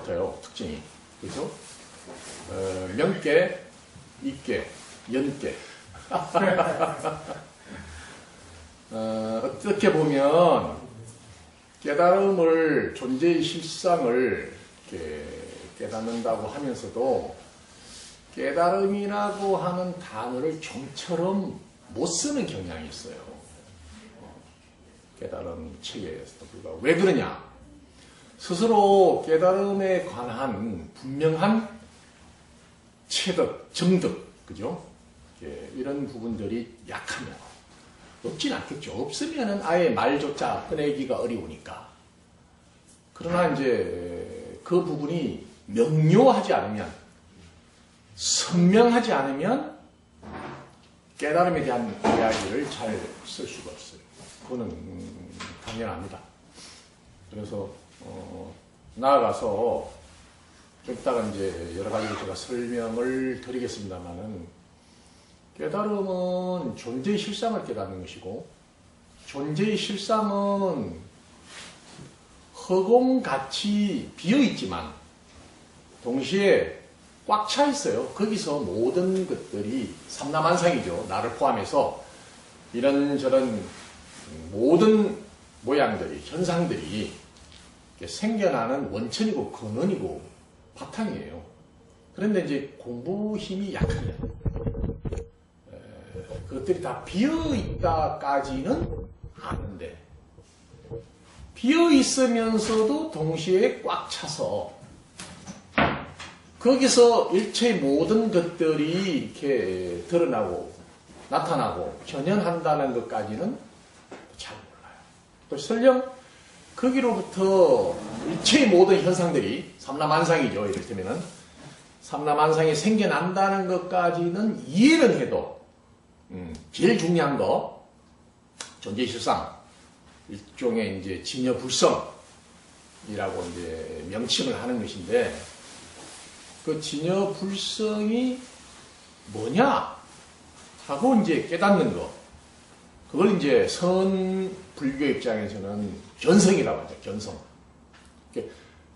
같아요. 특징이. 그죠? 명계, 있계, 연계. 어떻게 보면 깨달음을, 존재의 실상을 이렇게 깨닫는다고 하면서도 깨달음이라고 하는 단어를 좀처럼 못 쓰는 경향이 있어요. 깨달음 체계에서도 불구하고. 왜 그러냐? 스스로 깨달음에 관한 분명한 체득, 정득, 그죠? 이런 부분들이 약하면, 없진 않겠죠. 없으면은 아예 말조차 꺼내기가 어려우니까. 그러나 이제 그 부분이 명료하지 않으면, 선명하지 않으면 깨달음에 대한 이야기를 잘 쓸 수가 없어요. 그거는 당연합니다. 그래서 나아가서 좀 이따가 이제 여러 가지로 제가 설명을 드리겠습니다만은, 깨달음은 존재의 실상을 깨닫는 것이고, 존재의 실상은 허공같이 비어있지만 동시에 꽉 차 있어요. 거기서 모든 것들이 삼라만상이죠. 나를 포함해서 이런저런 모든 모양들이, 현상들이 생겨나는 원천이고 근원이고 바탕이에요. 그런데 이제 공부 힘이 약하면 그것들이 다 비어있다까지는 아는데, 비어있으면서도 동시에 꽉 차서 거기서 일체의 모든 것들이 이렇게 드러나고 나타나고 현현한다는 것까지는 잘 몰라요. 또 설령 거기로부터 일체의 모든 현상들이 삼라만상이죠. 이를테면은 삼라만상이 생겨난다는 것까지는 이해는 해도 제일 중요한 거 존재의 실상, 일종의 이제 진여불성이라고 이제 명칭을 하는 것인데, 그 진여불성이 뭐냐 하고 이제 깨닫는 거, 그걸 이제 선불교 입장에서는 견성이라고 하죠. 견성.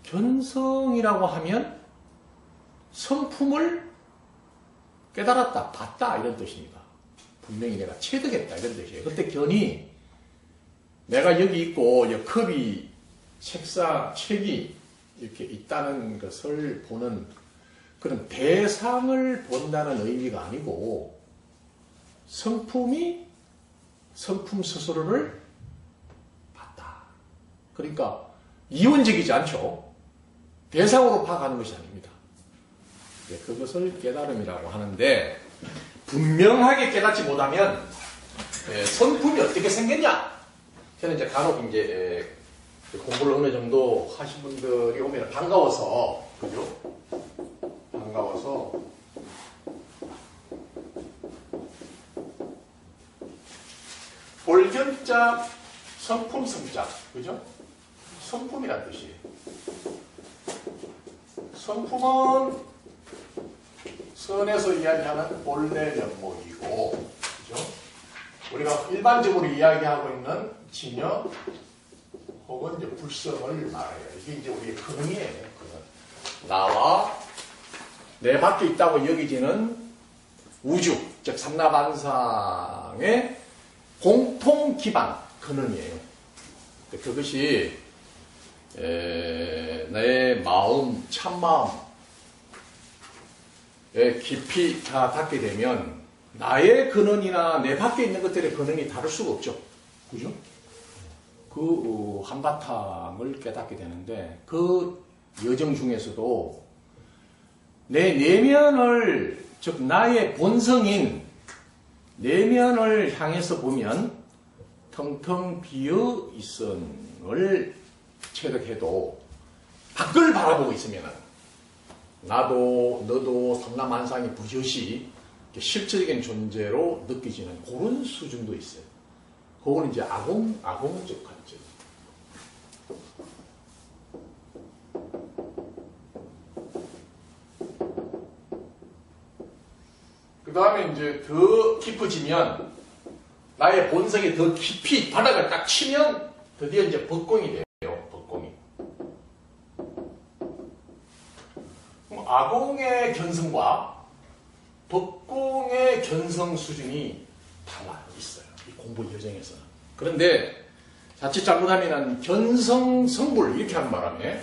견성이라고 하면 성품을 깨달았다, 봤다 이런 뜻입니다. 분명히 내가 체득했다 이런 뜻이에요. 그때 견이 내가 여기 있고 이 컵이, 책상, 책이 이렇게 있다는 것을 보는 그런 대상을 본다는 의미가 아니고, 성품이 성품 스스로를 봤다. 그러니까 이원적이지 않죠. 대상으로 파악하는 것이 아닙니다. 그것을 깨달음이라고 하는데, 분명하게 깨닫지 못하면 성품이 어떻게 생겼냐? 저는 이제 간혹 이제 공부를 어느 정도 하신 분들이 오면 반가워서, 그죠? 반가워서 볼견자 성품 성자, 그죠? 성품이란 뜻이에요. 성품은 선에서 이야기하는 본래 면목이고, 그죠? 우리가 일반적으로 이야기하고 있는 진여 혹은 이제 불성을 말해요. 이게 이제 우리의 근원이에요. 근원. 나와 내 밖에 있다고 여기지는 우주, 즉 삼라반상의 공통 기반, 근원이에요. 그것이 내 마음, 참마음에 깊이 다 닿게 되면 나의 근원이나 내 밖에 있는 것들의 근원이 다를 수가 없죠. 그죠? 그 한바탕을 깨닫게 되는데, 그 여정 중에서도 내 내면을, 즉 나의 본성인 내면을 향해서 보면 텅텅 비어 있음을 체득해도 밖을 바라보고 있으면 나도 너도 삼라만상이 부젓이 실질적인 존재로 느껴지는 그런 수준도 있어요. 그거는 이제 아공적 관점. 그 다음에 이제 더 깊어지면, 나의 본성이 더 깊이 바닥을 딱 치면 드디어 이제 법공이 돼요. 법공이. 아공의 견성과 법공의 견성 수준이 달라 있어요. 이 공부 여정에서는. 그런데 자칫 잘못하면 견성 성불 이렇게 하는 바람에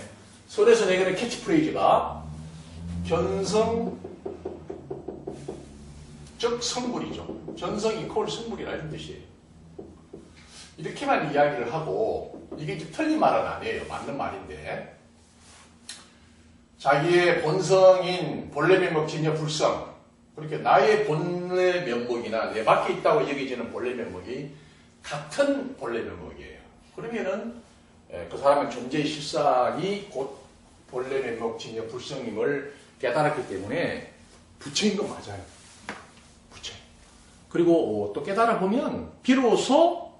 서울에서 내기는 캐치프레이즈가 견성 즉 성불이죠. 견성 이퀄 성불이라 이런 뜻이에요. 이렇게만 이야기를 하고 이게 이제 틀린 말은 아니에요. 맞는 말인데 자기의 본성인 본래 면목 진여 불성 그렇게 나의 본래 면목이나 내 밖에 있다고 여겨지는 본래 면목이 같은 본래 면목이에요. 그러면은 그 사람은 존재의 실상이 곧 본래 면목 진여 불성임을 깨달았기 때문에 부처인 건 맞아요. 부처. 그리고 또 깨달아 보면 비로소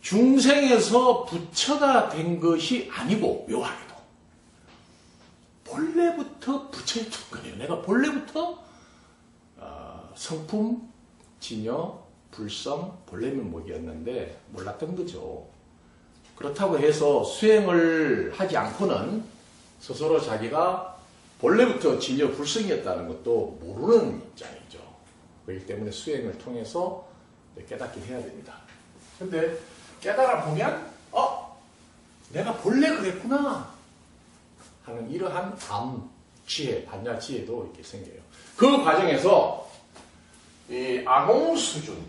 중생에서 부처가 된 것이 아니고 묘하게도 본래부터 부처였던 거예요. 내가 본래부터 성품, 진여, 불성, 본래 면목이었는데 몰랐던 거죠. 그렇다고 해서 수행을 하지 않고는 스스로 자기가 본래부터 진여, 불성이었다는 것도 모르는 입장이죠. 그렇기 때문에 수행을 통해서 깨닫게 해야 됩니다. 근데 깨달아 보면 내가 본래 그랬구나 하는 이러한 지혜, 반야 지혜도 이렇게 생겨요. 그 과정에서 이 아공 수준,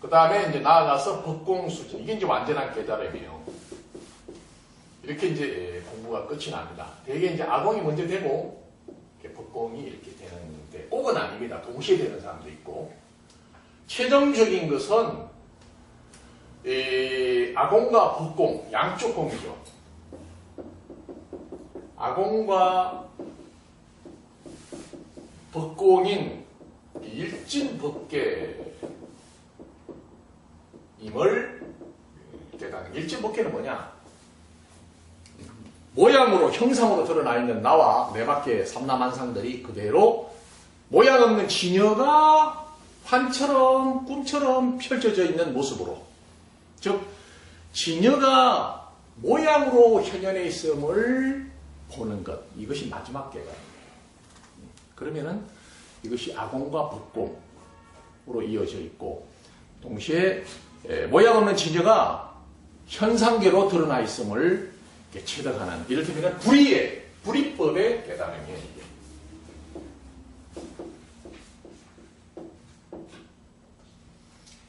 그 다음에 이제 나아가서 법공 수준, 이게 이제 완전한 깨달음이에요. 이렇게 이제 공부가 끝이 납니다. 대개 이제 아공이 먼저 되고 법공이 이렇게 되는데 꼭은 아닙니다. 동시에 되는 사람도 있고 최종적인 것은 이 아공과 법공, 양쪽 공이죠. 아공과 법공인 일진법계임을 깨닫는. 일진법계는 뭐냐? 모양으로, 형상으로 드러나 있는 나와 내 밖에 삼라만상들이 그대로 모양 없는 진여가 환처럼, 꿈처럼 펼쳐져 있는 모습으로. 즉, 진여가 모양으로 현현에 있음을 보는 것. 이것이 마지막 깨달음이에요. 그러면은 이것이 아공과 법공으로 이어져 있고, 동시에 모양 없는 진여가 현상계로 드러나 있음을 체득하는, 이를테면 불이법의 깨달음이에요. 이게.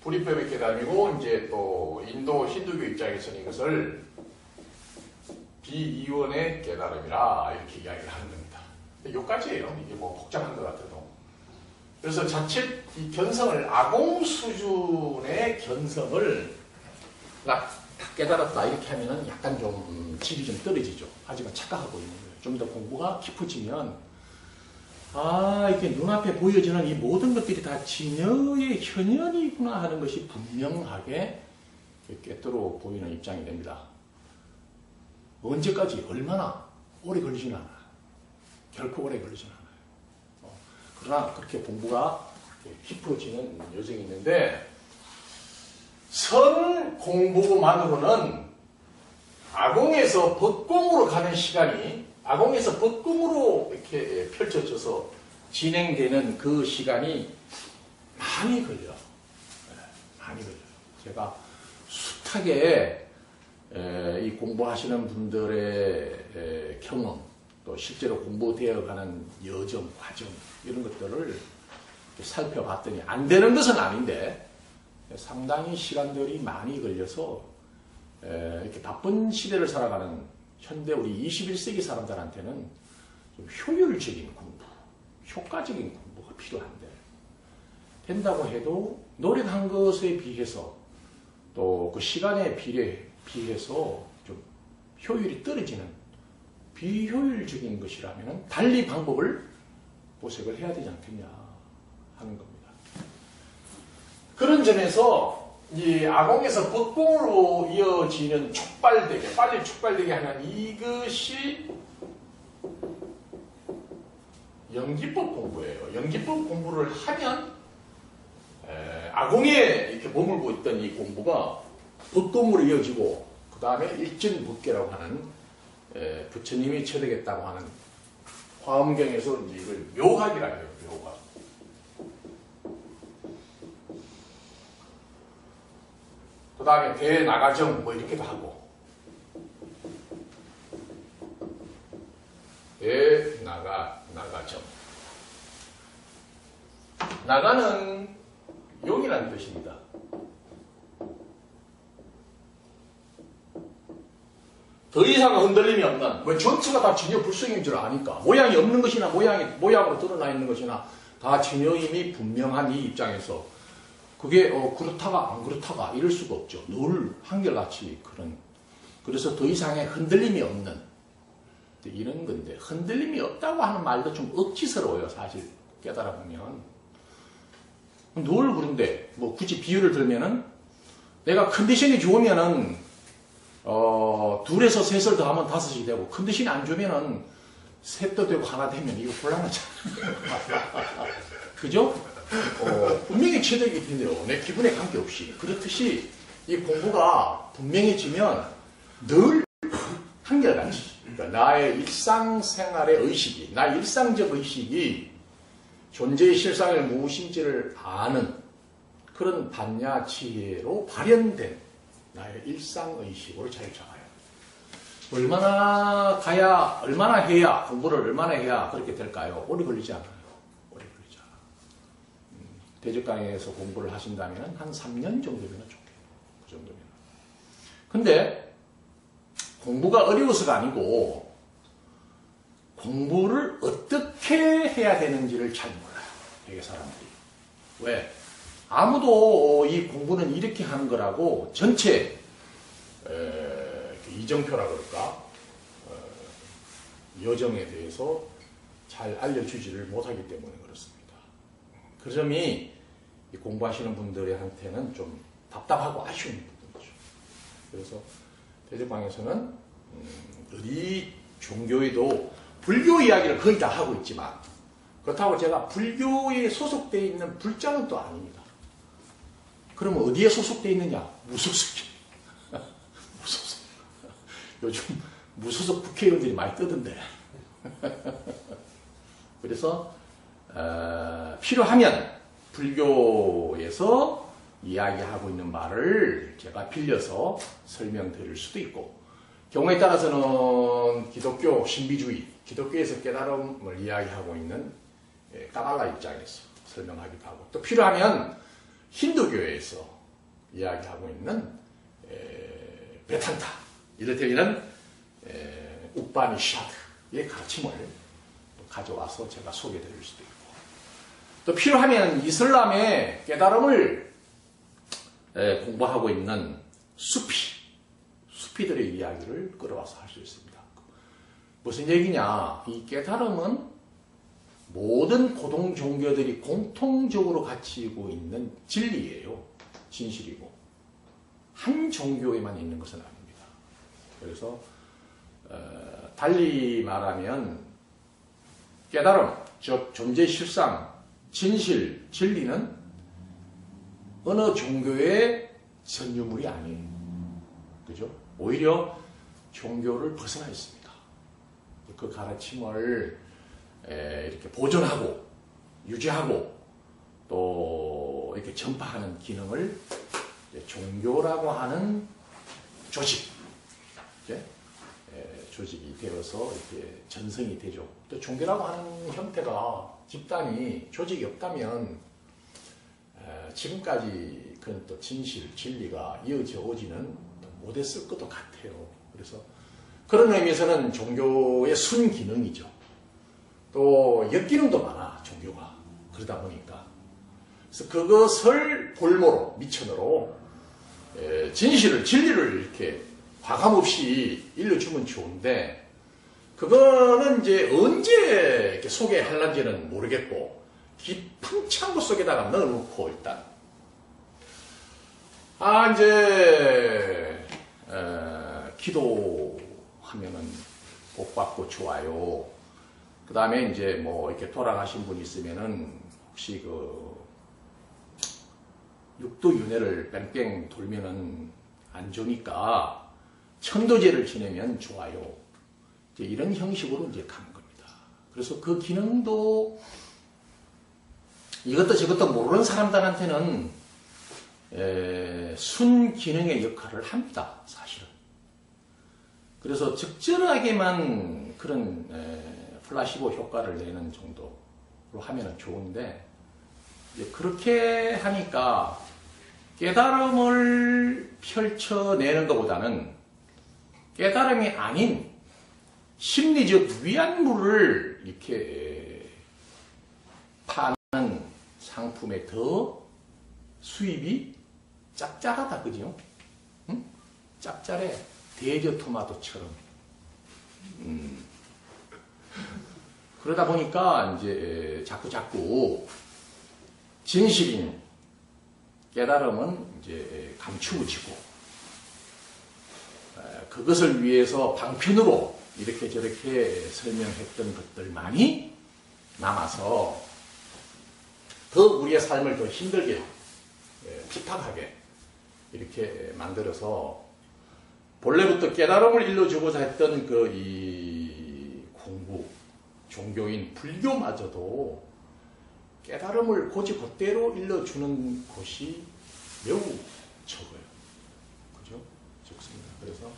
불이법의 깨달음이고, 이제 또 인도 힌두교 입장에서는 이것을 비이원의 깨달음이라 이렇게 이야기를 하는 겁니다. 여기까지예요. 이게 뭐 복잡한 것 같아도. 그래서 자칫 이 견성을, 아공 수준의 견성을 딱 깨달았다 이렇게 하면은 약간 좀 질이 좀 떨어지죠. 하지만 착각하고 있는 거예요. 좀 더 공부가 깊어지면 이렇게 눈앞에 보여지는 이 모든 것들이 다 진여의 현현이구나 하는 것이 분명하게 꿰뚫어 보이는 입장이 됩니다. 언제까지, 얼마나 오래 걸리진 않아요. 결코 오래 걸리진 않아요. 그러나 그렇게 공부가 깊어지는 여정이 있는데, 선 공부만으로는 아공에서 법공으로 가는 시간이, 아공에서 법공으로 이렇게 펼쳐져서 진행되는 그 시간이 많이 걸려요. 많이 걸려요. 제가 숱하게 이 공부하시는 분들의 경험, 또 실제로 공부되어가는 여정, 과정, 이런 것들을 살펴봤더니 안 되는 것은 아닌데 상당히 시간들이 많이 걸려서 이렇게 바쁜 시대를 살아가는 현대 우리 21세기 사람들한테는 좀 효율적인 공부, 효과적인 공부가 필요한데, 된다고 해도 노력한 것에 비해서 또 그 시간에 비해서 좀 효율이 떨어지는 비효율적인 것이라면 달리 방법을 모색을 해야 되지 않겠냐 하는 겁니다. 그런 점에서 이 아공에서 법공으로 이어지는 촉발되게, 빨리 촉발되게 하는 이것이 연기법 공부예요. 연기법 공부를 하면 아공에 이렇게 머물고 있던 이 공부가 법공으로 이어지고, 그 다음에 일진법계라고 하는 부처님이 처되겠다고 하는 화엄경에서 이제 이걸 묘각이라 해요. 묘각. 그 다음에 대나가정 뭐 이렇게도 하고, 나가정. 나가는 용이라는 뜻입니다. 더 이상 흔들림이 없는, 뭐 전체가 다 진여 불성인 줄 아니까, 모양이 없는 것이나 모양으로 드러나 있는 것이나 다 진여임이 분명한 이 입장에서 그게 그렇다가 안 그렇다가 이럴 수가 없죠. 늘 한결같이 그런. 그래서 더 이상의 흔들림이 없는 이런 건데, 흔들림이 없다고 하는 말도 좀 억지스러워요. 사실 깨달아 보면 늘 그런데, 뭐 굳이 비유를 들면은 내가 컨디션이 좋으면은 둘에서 셋을 더하면 다섯이 되고, 컨디션이 안 좋으면은 셋도 되고 하나 되면 이거 곤란하잖아. 그죠? 분명히 최적이 된대요. 내 기분에 관계없이. 그렇듯이 이 공부가 분명해지면 늘 한결같이, 그러니까 나의 일상생활의 의식이, 나의 일상적 의식이 존재의 실상을 무엇인지를 아는 그런 반야지혜로 발현된 나의 일상의식으로 잘 잡아요. 얼마나 해야, 공부를 얼마나 해야 그렇게 될까요? 오래 걸리지 않아요. 오래 걸리지 않아요. 대적강의에서 공부를 하신다면 한 3년 정도면 좋겠네요. 그 정도면. 근데 공부가 어려워서가 아니고, 공부를 어떻게 해야 되는지를 잘 몰라요. 되게 사람들이. 왜? 아무도 이 공부는 이렇게 하는 거라고 전체 이정표라 그럴까? 여정에 대해서 잘 알려주지를 못하기 때문에 그렇습니다. 그 점이 공부하시는 분들한테는 좀 답답하고 아쉬운 부분이죠. 그래서 대적강에서는 어디 종교에도 불교 이야기를 거의 다 하고 있지만, 그렇다고 제가 불교에 소속되어 있는 불자는 또 아닙니다. 그러면 어디에 소속되어 있느냐? 무소속. 무소속. 요즘 무소속 국회의원들이 많이 뜨던데. 그래서 필요하면 불교에서 이야기하고 있는 말을 제가 빌려서 설명드릴 수도 있고, 경우에 따라서는 기독교 신비주의, 기독교에서 깨달음을 이야기하고 있는 까발라 입장에서 설명하기도 하고, 또 필요하면 힌두교에서 이야기하고 있는 베탄타, 이를테면 우파니샤드의 가르침을 가져와서 제가 소개드릴 수도 있고, 또 필요하면 이슬람의 깨달음을 공부하고 있는 수피들의 이야기를 끌어와서 할 수 있습니다. 무슨 얘기냐? 이 깨달음은 모든 고동 종교들이 공통적으로 가지고 있는 진리예요. 진실이고. 한 종교에만 있는 것은 아닙니다. 그래서 달리 말하면 깨달음, 즉 존재 실상, 진실, 진리는 어느 종교의 전유물이 아니에요. 그죠? 오히려 종교를 벗어나 있습니다. 그 가르침을 이렇게 보존하고 유지하고 또 이렇게 전파하는 기능을 종교라고 하는 조직, 조직이 되어서 이렇게 전성이 되죠. 또 종교라고 하는 형태가, 집단이, 조직이 없다면 지금까지 그런 또 진실, 진리가 이어져 오지는 못했을 것도 같아요. 그래서 그런 의미에서는 종교의 순기능이죠. 또 역기능도 많아, 종교가. 그러다 보니까. 그래서 그것을 볼모로, 미천으로 진실을, 진리를 이렇게 과감없이 일러주면 좋은데, 그거는 이제 언제 이렇게 소개할는지는 모르겠고, 깊은 창고 속에다가 넣어놓고 일단 이제 기도하면은 복 받고 좋아요. 그 다음에 이제 뭐 이렇게 돌아가신 분이 있으면은 혹시 그 육도윤회를 뺑뺑 돌면은 안 좋으니까 천도제를 지내면 좋아요. 이제 이런 형식으로 이제 가는 겁니다. 그래서 그 기능도 이것도 저것도 모르는 사람들한테는 순기능의 역할을 합니다. 사실은. 그래서 적절하게만 그런 플라시보 효과를 내는 정도로 하면 좋은데 이제 그렇게 하니까 깨달음을 펼쳐내는 것보다는 깨달음이 아닌 심리적 위안물을 이렇게 파는 상품에 더 수입이 짭짤하다, 그죠? 응? 짭짤해. 대저 토마토처럼. 그러다 보니까 이제 자꾸 진실인 깨달음은 이제 감추어지고 그것을 위해서 방편으로 이렇게 저렇게 설명했던 것들만이 남아서 더 우리의 삶을 더 힘들게 핍박하게 이렇게 만들어서 본래부터 깨달음을 일러주고자 했던 그 이 공부, 종교인 불교마저도 깨달음을 곧대로 일러주는 곳이 매우 적어요. 그죠? 적습니다. 그래서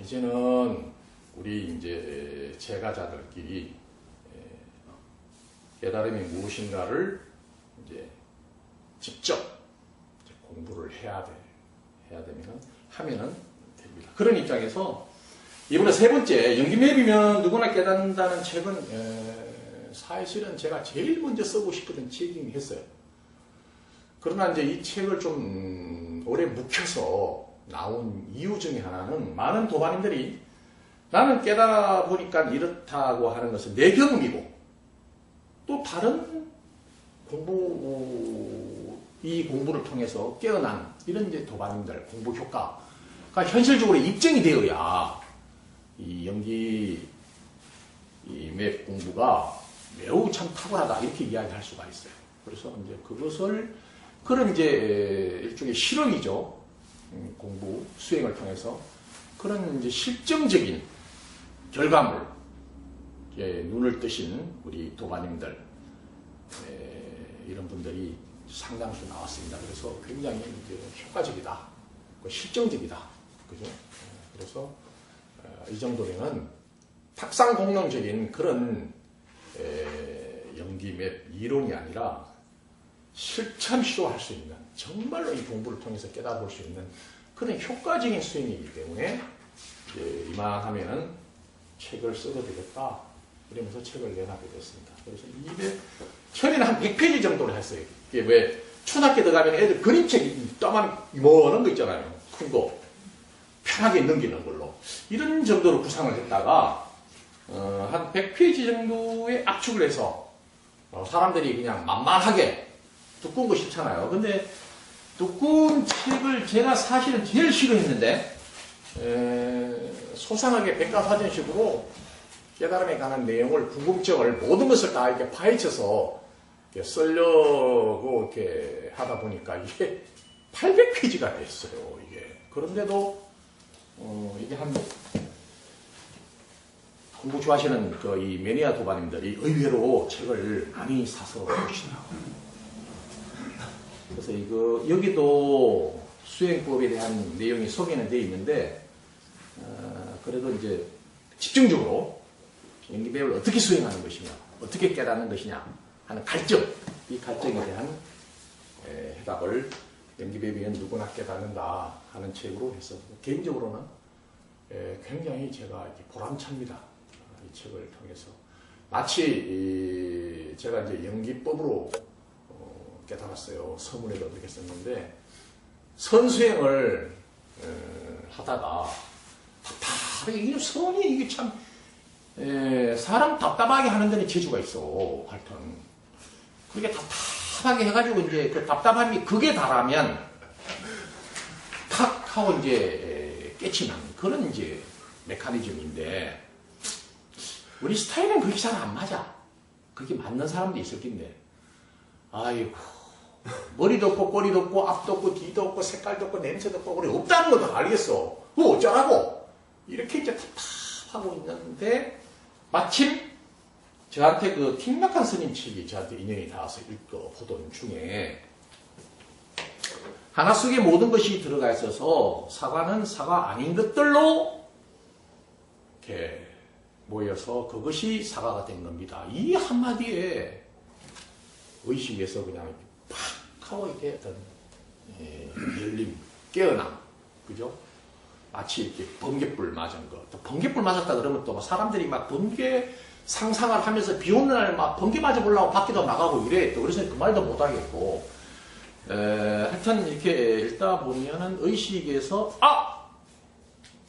이제는 우리 이제 제가자들끼리 깨달음이 무엇인가를 이제 직접 공부를 하면은 됩니다. 그런 입장에서 이번에 세 번째 연기맵이면 누구나 깨닫는다는 책은 사실은 제가 제일 먼저 쓰고 싶었던 책이긴 했어요. 그러나 이제 이 책을 좀 오래 묵혀서 나온 이유 중에 하나는 많은 도반님들이 나는 깨달아 보니까 이렇다고 하는 것은 내 경험이고 또 다른 이 공부를 통해서 깨어난 이런 이제 도반님들 공부 효과가 현실적으로 입증이 되어야 이 연기 이 맵 공부가 매우 참 탁월하다 이렇게 이야기할 수가 있어요. 그래서 이제 그런 이제 일종의 실험이죠. 공부 수행을 통해서 그런 이제 실증적인 결과물 눈을 뜨신 우리 도반님들 이런 분들이 상당수 나왔습니다. 그래서 굉장히 이제 효과적이다, 실증적이다, 그죠? 그래서 이 정도면은 탁상 공론적인 그런 연기맵 이론이 아니라 실천 시도할 수 있는 정말로 이 공부를 통해서 깨달을 수 있는 그런 효과적인 수행이기 때문에 이제 이만하면은 책을 써도 되겠다 그러면서 책을 내놔게 됐습니다. 그래서 처음에는 한 100페이지 정도를 했어요. 이게 왜 초등학교 들어가면 애들 그림책 떠만 이만한 거 있잖아요. 큰 거 편하게 넘기는 걸로 이런 정도로 구상을 했다가 한 100페이지 정도의 압축을 해서 사람들이 그냥 만만하게 두꺼운 거 싫잖아요. 근데 두꺼운 책을 제가 사실은 제일 싫어했는데 소상하게 백과사전식으로 깨달음에 관한 내용을 궁금증을 모든 것을 다 이렇게 파헤쳐서 이렇게 쓰려고 이렇게 하다 보니까 이게 800페이지가 됐어요. 이게 그런데도 이게 한 공부 좋아하시는 이 매니아 도반님들이 의외로 책을 많이 사서 보시더라고요. 그래서 여기도 수행법에 대한 내용이 소개는 되어 있는데, 그래도 이제 집중적으로 연기배움을 어떻게 수행하는 것이냐, 어떻게 깨닫는 것이냐 하는 갈증, 이 갈증에 대한 해답을 연기배움은 누구나 깨닫는다 하는 책으로 해서 개인적으로는 굉장히 제가 보람찹니다. 이 책을 통해서 마치 제가 이제 연기법으로 깨달았어요. 서문에도 그렇게 썼는데 선수행을 하다가 답답하게 이게 선이 이게 참 사람 답답하게 하는 데는 재주가 있어. 하여튼 그렇게 답답하게 해가지고 이제 그 답답함이 극에 달하면 탁 하고 이제 깨치는 그런 이제 메커니즘인데 우리 스타일은 그게 잘 안 맞아. 그게 맞는 사람도 있을 텐데 아이고 머리도 없고 꼬리도 없고 앞도 없고 뒤도 없고 색깔도 없고 냄새도 없고 우리 없다는 것도 알겠어. 그거 어쩌라고 이렇게 이제 하고 있는데 마침 저한테 그 틱낙한 스님 책이 저한테 인연이 닿아서 읽어보던 중에 하나 속에 모든 것이 들어가 있어서 사과는 사과 아닌 것들로 이렇게 모여서 그것이 사과가 된 겁니다. 이 한마디에 의식에서 그냥 팍 하고 이렇게 어떤 열림, 깨어남, 그죠? 마치 이렇게 번개불 맞은 거. 또 번개불 맞았다 그러면 또 사람들이 막 번개 상상을 하면서 비 오는 날 막 번개 맞아보려고 밖에도 나가고 이래. 또 그래서 그 말도 못 하겠고. 하여튼 이렇게 읽다 보면은 의식에서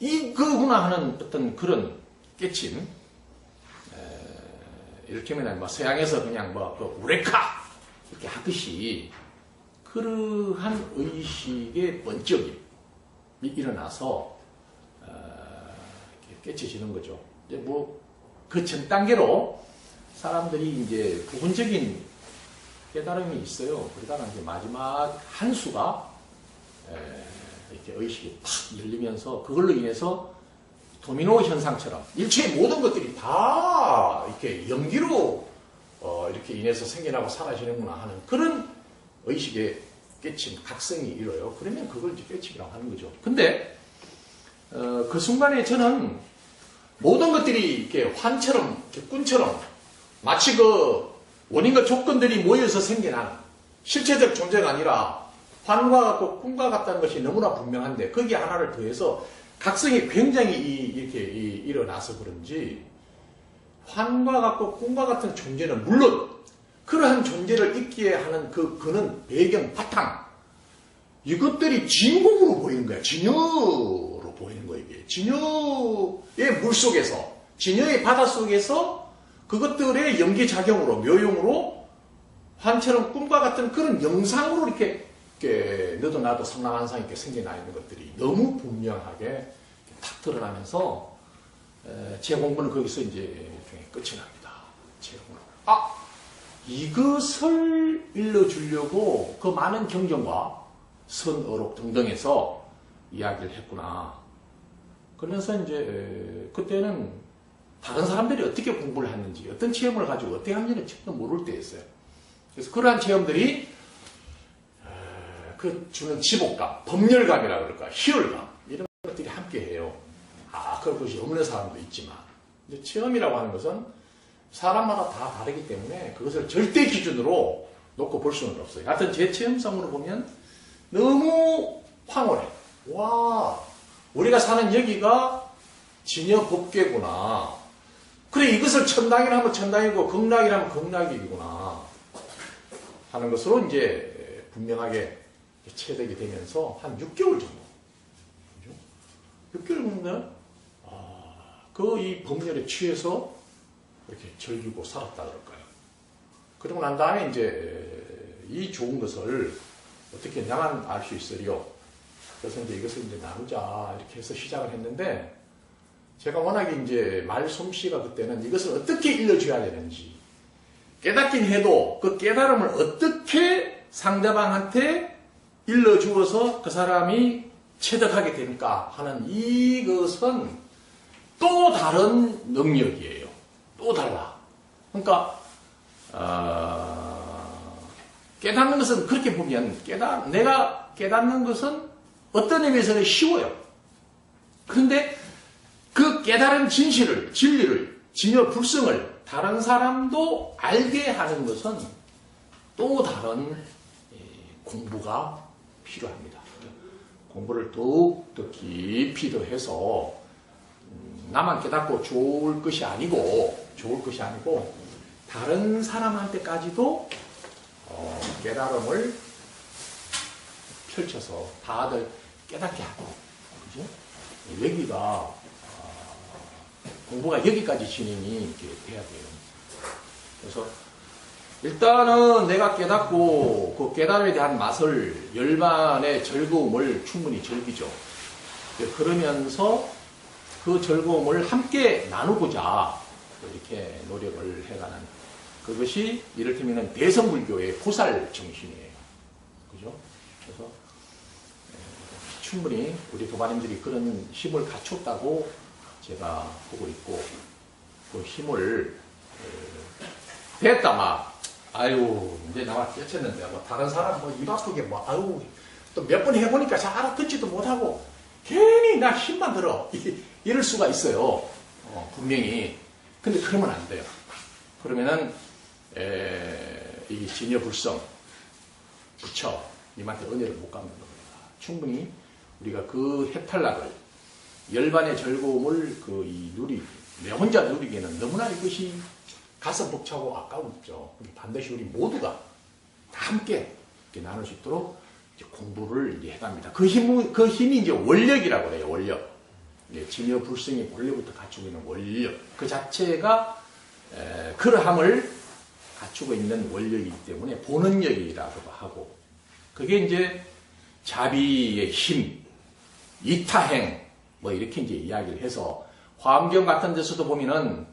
이거구나 하는 어떤 그런 깨침. 이를테면 뭐 서양에서 그냥 뭐 우레카 이렇게 하듯이 그러한 의식의 번쩍임이 일어나서 깨쳐지는 거죠. 이제 뭐 그 전 단계로 사람들이 이제 부분적인 깨달음이 있어요. 그러다가 이제 마지막 한 수가 이렇게 의식이 팍 열리면서 그걸로 인해서 도미노 현상처럼 일체의 모든 것들이 다 이렇게 연기로 이렇게 인해서 생겨나고 사라지는구나 하는 그런 의식의 깨침, 각성이 일어요. 그러면 그걸 이제 깨침이라고 하는 거죠. 근데 그 순간에 저는 모든 것들이 이렇게 환처럼, 이렇게 꾼처럼 마치 그 원인과 조건들이 모여서 생겨난 실체적 존재가 아니라 환과 같고 꿈과 같다는 것이 너무나 분명한데 거기에 하나를 더해서 각성이 굉장히 이렇게 일어나서 그런지 환과 같고 꿈과 같은 존재는 물론 그러한 존재를 있게 하는 그는 배경, 바탕 이것들이 진공으로 보이는 거야. 진여로 보이는 거야. 이게 진여의 물속에서 진여의 바닷속에서 그것들의 연기작용으로 묘용으로 환처럼 꿈과 같은 그런 영상으로 이렇게 너도 나도 상남한상 이렇게 생겨나 있는 것들이 너무 분명하게 탁 드러나면서 제 공부는 거기서 이제 끝이 납니다. 제 공부는. 이것을 일러주려고 그 많은 경전과 선어록 등등에서 이야기를 했구나. 그러면서 이제 그때는 다른 사람들이 어떻게 공부를 했는지 어떤 체험을 가지고 어떻게 하는지는 전혀 모를 때였어요. 그래서 그러한 체험들이 그 주는 지복감, 법렬감이라고 그럴까, 희열감 이런 것들이 함께해요. 그것이 없는 사람도 있지만 근데 체험이라고 하는 것은 사람마다 다 다르기 때문에 그것을 절대 기준으로 놓고 볼 수는 없어요. 하여튼 제 체험상으로 보면 너무 황홀해. 와, 우리가 사는 여기가 진여 법계구나. 그래, 이것을 천당이라면 천당이고 극락이라면 극락이구나 하는 것으로 이제 분명하게 체득이 되면서 한 6개월 정도. 그죠? 6개월 정도 이 법렬에 취해서 이렇게 즐기고 살았다 그럴까요? 그러고 난 다음에 이제 이 좋은 것을 어떻게 나만 알 수 있으리요? 그래서 이제 이것을 이제 나누자 이렇게 해서 시작을 했는데 제가 워낙에 이제 말솜씨가 그때는 이것을 어떻게 일러줘야 되는지 깨닫긴 해도 그 깨달음을 어떻게 상대방한테 일러주어서 그 사람이 체득하게 될까 하는 이것은 또 다른 능력이에요. 또 달라. 그러니까 깨닫는 것은 그렇게 보면 내가 깨닫는 것은 어떤 의미에서는 쉬워요. 그런데 그 깨달은 진실을, 진리를, 진여 불성을 다른 사람도 알게 하는 것은 또 다른 공부가 필요합니다. 공부를 더욱 더 깊이 더 해서 나만 깨닫고 좋을 것이 아니고 다른 사람한테까지도 깨달음을 펼쳐서 다들 깨닫게 하고, 그죠? 여기가 공부가 여기까지 진행이 이렇게 돼야 돼요. 그래서 일단은 내가 깨닫고 그 깨달음에 대한 맛을 열반의 즐거움을 충분히 즐기죠. 그러면서 그 즐거움을 함께 나누고자 이렇게 노력을 해가는 그것이 이를테면 대성불교의 보살 정신이에요. 그죠? 그래서 충분히 우리 도반님들이 그런 힘을 갖췄다고 제가 보고 있고, 그 힘을, 됐다, 막. 아유, 이제 나와 떼쳤는데, 뭐, 다른 사람, 뭐, 입 아프게, 뭐, 아유, 또 몇 번 해보니까 잘 알아듣지도 못하고, 괜히 나 힘만 들어. 이럴 수가 있어요. 분명히. 근데 그러면 안 돼요. 그러면은, 이 진여불성, 부처, 님한테 은혜를 못 갚는 겁니다. 충분히 우리가 그 해탈락을, 열반의 즐거움을 내 혼자 누리기에는 너무나 이것이 가슴 벅차고 아까웠죠. 반드시 우리 모두가 다 함께 나눌 수 있도록 이제 공부를 이제 해갑니다. 그 힘이 이제 원력이라고 해요, 원력. 진여불성이 원래부터 갖추고 있는 원력. 그 자체가, 그러함을 갖추고 있는 원력이기 때문에 본원력이라고도 하고, 그게 이제 자비의 힘, 이타행, 뭐 이렇게 이제 이야기를 해서, 화엄경 같은 데서도 보면은,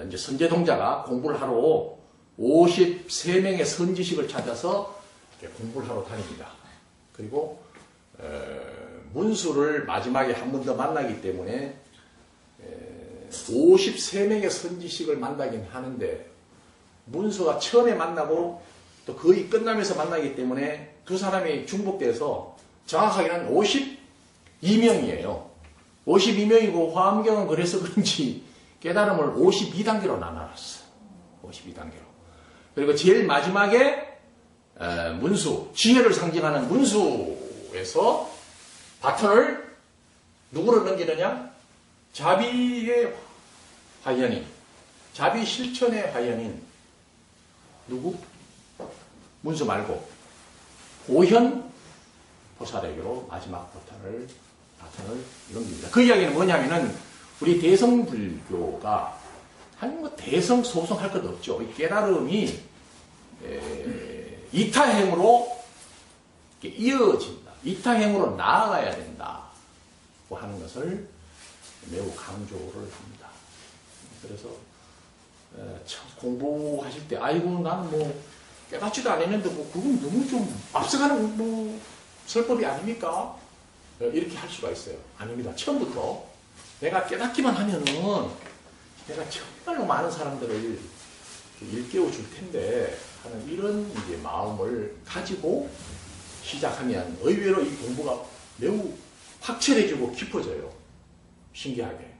이제 선제동자가 공부를 하러 53명의 선지식을 찾아서 공부를 하러 다닙니다. 그리고, 문수를 마지막에 한 번 더 만나기 때문에, 53명의 선지식을 만나긴 하는데, 문수가 처음에 만나고 또 거의 끝나면서 만나기 때문에 두 사람이 중복돼서 정확하게는 52명이에요. 52명이고 화엄경은 그래서 그런지 깨달음을 52단계로 나눠놨어요. 52단계로. 그리고 제일 마지막에 문수, 지혜를 상징하는 문수에서 바톤을 누구로 넘기느냐? 자비의 화현인, 자비 실천의 화현인 누구? 문수 말고 고현 보살에게로 마지막 바톤을 넘깁니다. 그 이야기는 뭐냐면은 우리 대성불교가 뭐 대성소성할 것 없죠. 이 깨달음이 이타행으로 이어진다. 이타행으로 나아가야 된다고 하는 것을 매우 강조를 합니다. 그래서 참 공부하실 때 아이고 나는 뭐 깨닫지도 않았는데 뭐 그건 너무 좀 앞서가는 뭐 설법이 아닙니까? 이렇게 할 수가 있어요. 아닙니다. 처음부터 내가 깨닫기만 하면은 내가 정말로 많은 사람들을 일깨워 줄 텐데 하는 이런 이제 마음을 가지고 시작하면 의외로 이 공부가 매우 확철해지고 깊어져요. 신기하게.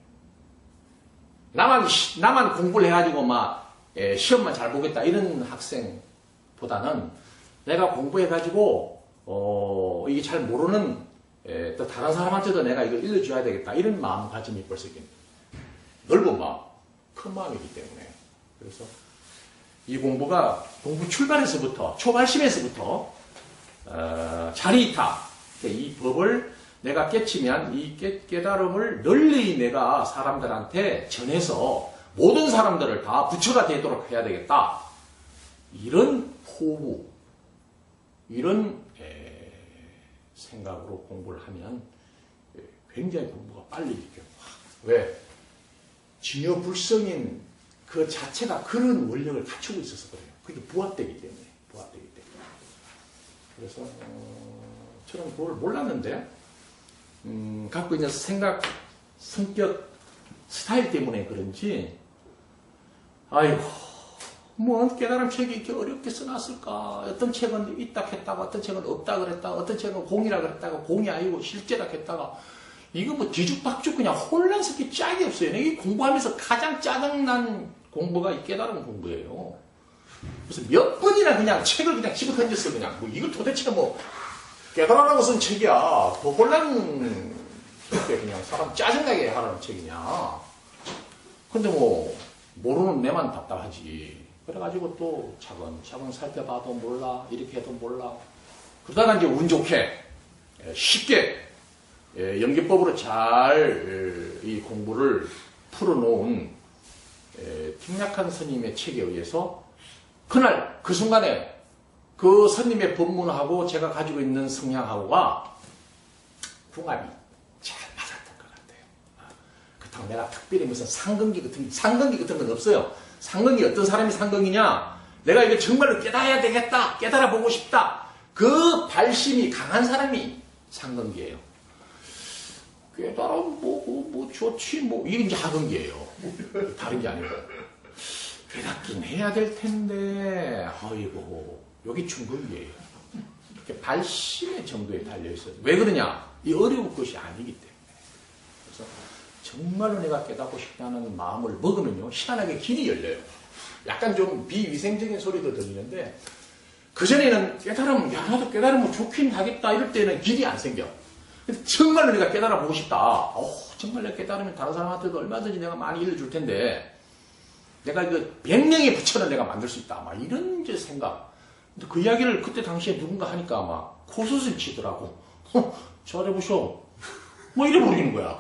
나만 공부를 해가지고 막 시험만 잘 보겠다 이런 학생보다는 내가 공부해가지고 이게 잘 모르는 또 다른 사람한테도 내가 이거 일러줘야 되겠다 이런 마음가짐이 벌써 넓은 마음, 큰 마음이기 때문에 그래서 이 공부가 공부 출발에서부터 초발심에서부터 자리이타 이 법을 내가 깨치면 이 깨달음을 널리 내가 사람들한테 전해서 모든 사람들을 다 부처가 되도록 해야 되겠다. 이런 포부, 이런 생각으로 공부를 하면 굉장히 공부가 빨리 익혀요. 왜? 진여불성인 그 자체가 그런 원력을 갖추고 있어서 그래요. 그게 부합되기 때문에. 그래서 저는 그걸 몰랐는데 갖고 있는 생각, 성격, 스타일 때문에 그런지 아이고 뭐 깨달음 책이 이렇게 어렵게 써놨을까. 어떤 책은 있다 했다가 어떤 책은 없다 그랬다가 어떤 책은 공이라 그랬다가 공이 아니고 실제라 했다가 이거 뭐 뒤죽박죽 그냥 혼란스럽게 짝이 없어요. 내가 공부하면서 가장 짜증난 공부가 이 깨달음 공부예요. 그래서 몇 번이나 그냥 책을 그냥 집어 던졌어요. 그냥 뭐 이거 도대체 뭐 깨달으라고 쓴 책이야. 더 혼란스럽게 그냥 사람 짜증나게 하라는 책이냐. 근데 뭐 모르는 내만 답답하지. 그래가지고 또 차근차근 살펴봐도 몰라. 이렇게 해도 몰라. 그러다가 이제 운 좋게 쉽게 연기법으로 잘 이 공부를 풀어놓은 틱약한 스님의 책에 의해서 그날 그 순간에 그 스님의 법문하고 제가 가지고 있는 성향하고가 궁합이 잘 맞았던 것 같아요. 그렇다고 내가 특별히 무슨 상근기 같은 건 없어요. 상근기 어떤 사람이 상근기냐? 내가 이거 정말로 깨달아야 되겠다. 깨달아 보고 싶다. 그 발심이 강한 사람이 상근기예요. 깨달아 뭐 좋지, 뭐, 이게 이제 학원기예요. 다른 게 아니고. 깨닫긴 해야 될 텐데, 아이고, 여기 중급이에요. 이렇게 발심의 정도에 달려있어요. 왜 그러냐? 이 어려운 것이 아니기 때문에. 그래서 정말로 내가 깨닫고 싶다는 마음을 먹으면요, 희한하게 길이 열려요. 약간 좀 비위생적인 소리도 들리는데, 그전에는 깨달으면, 야, 나도 깨달으면 좋긴 하겠다, 이럴 때는 길이 안 생겨. 근데 정말로 내가 깨달아 보고 싶다. 정말 내가 깨달으면 다른 사람한테도 얼마든지 내가 많이 일러줄 텐데, 내가 그 100명의 부처는 내가 만들 수 있다. 막 이런 이제 생각. 근데 그 이야기를 그때 당시에 누군가 하니까 막 코웃음 치더라고. 잘해보쇼. 뭐 이래 버리는 거야.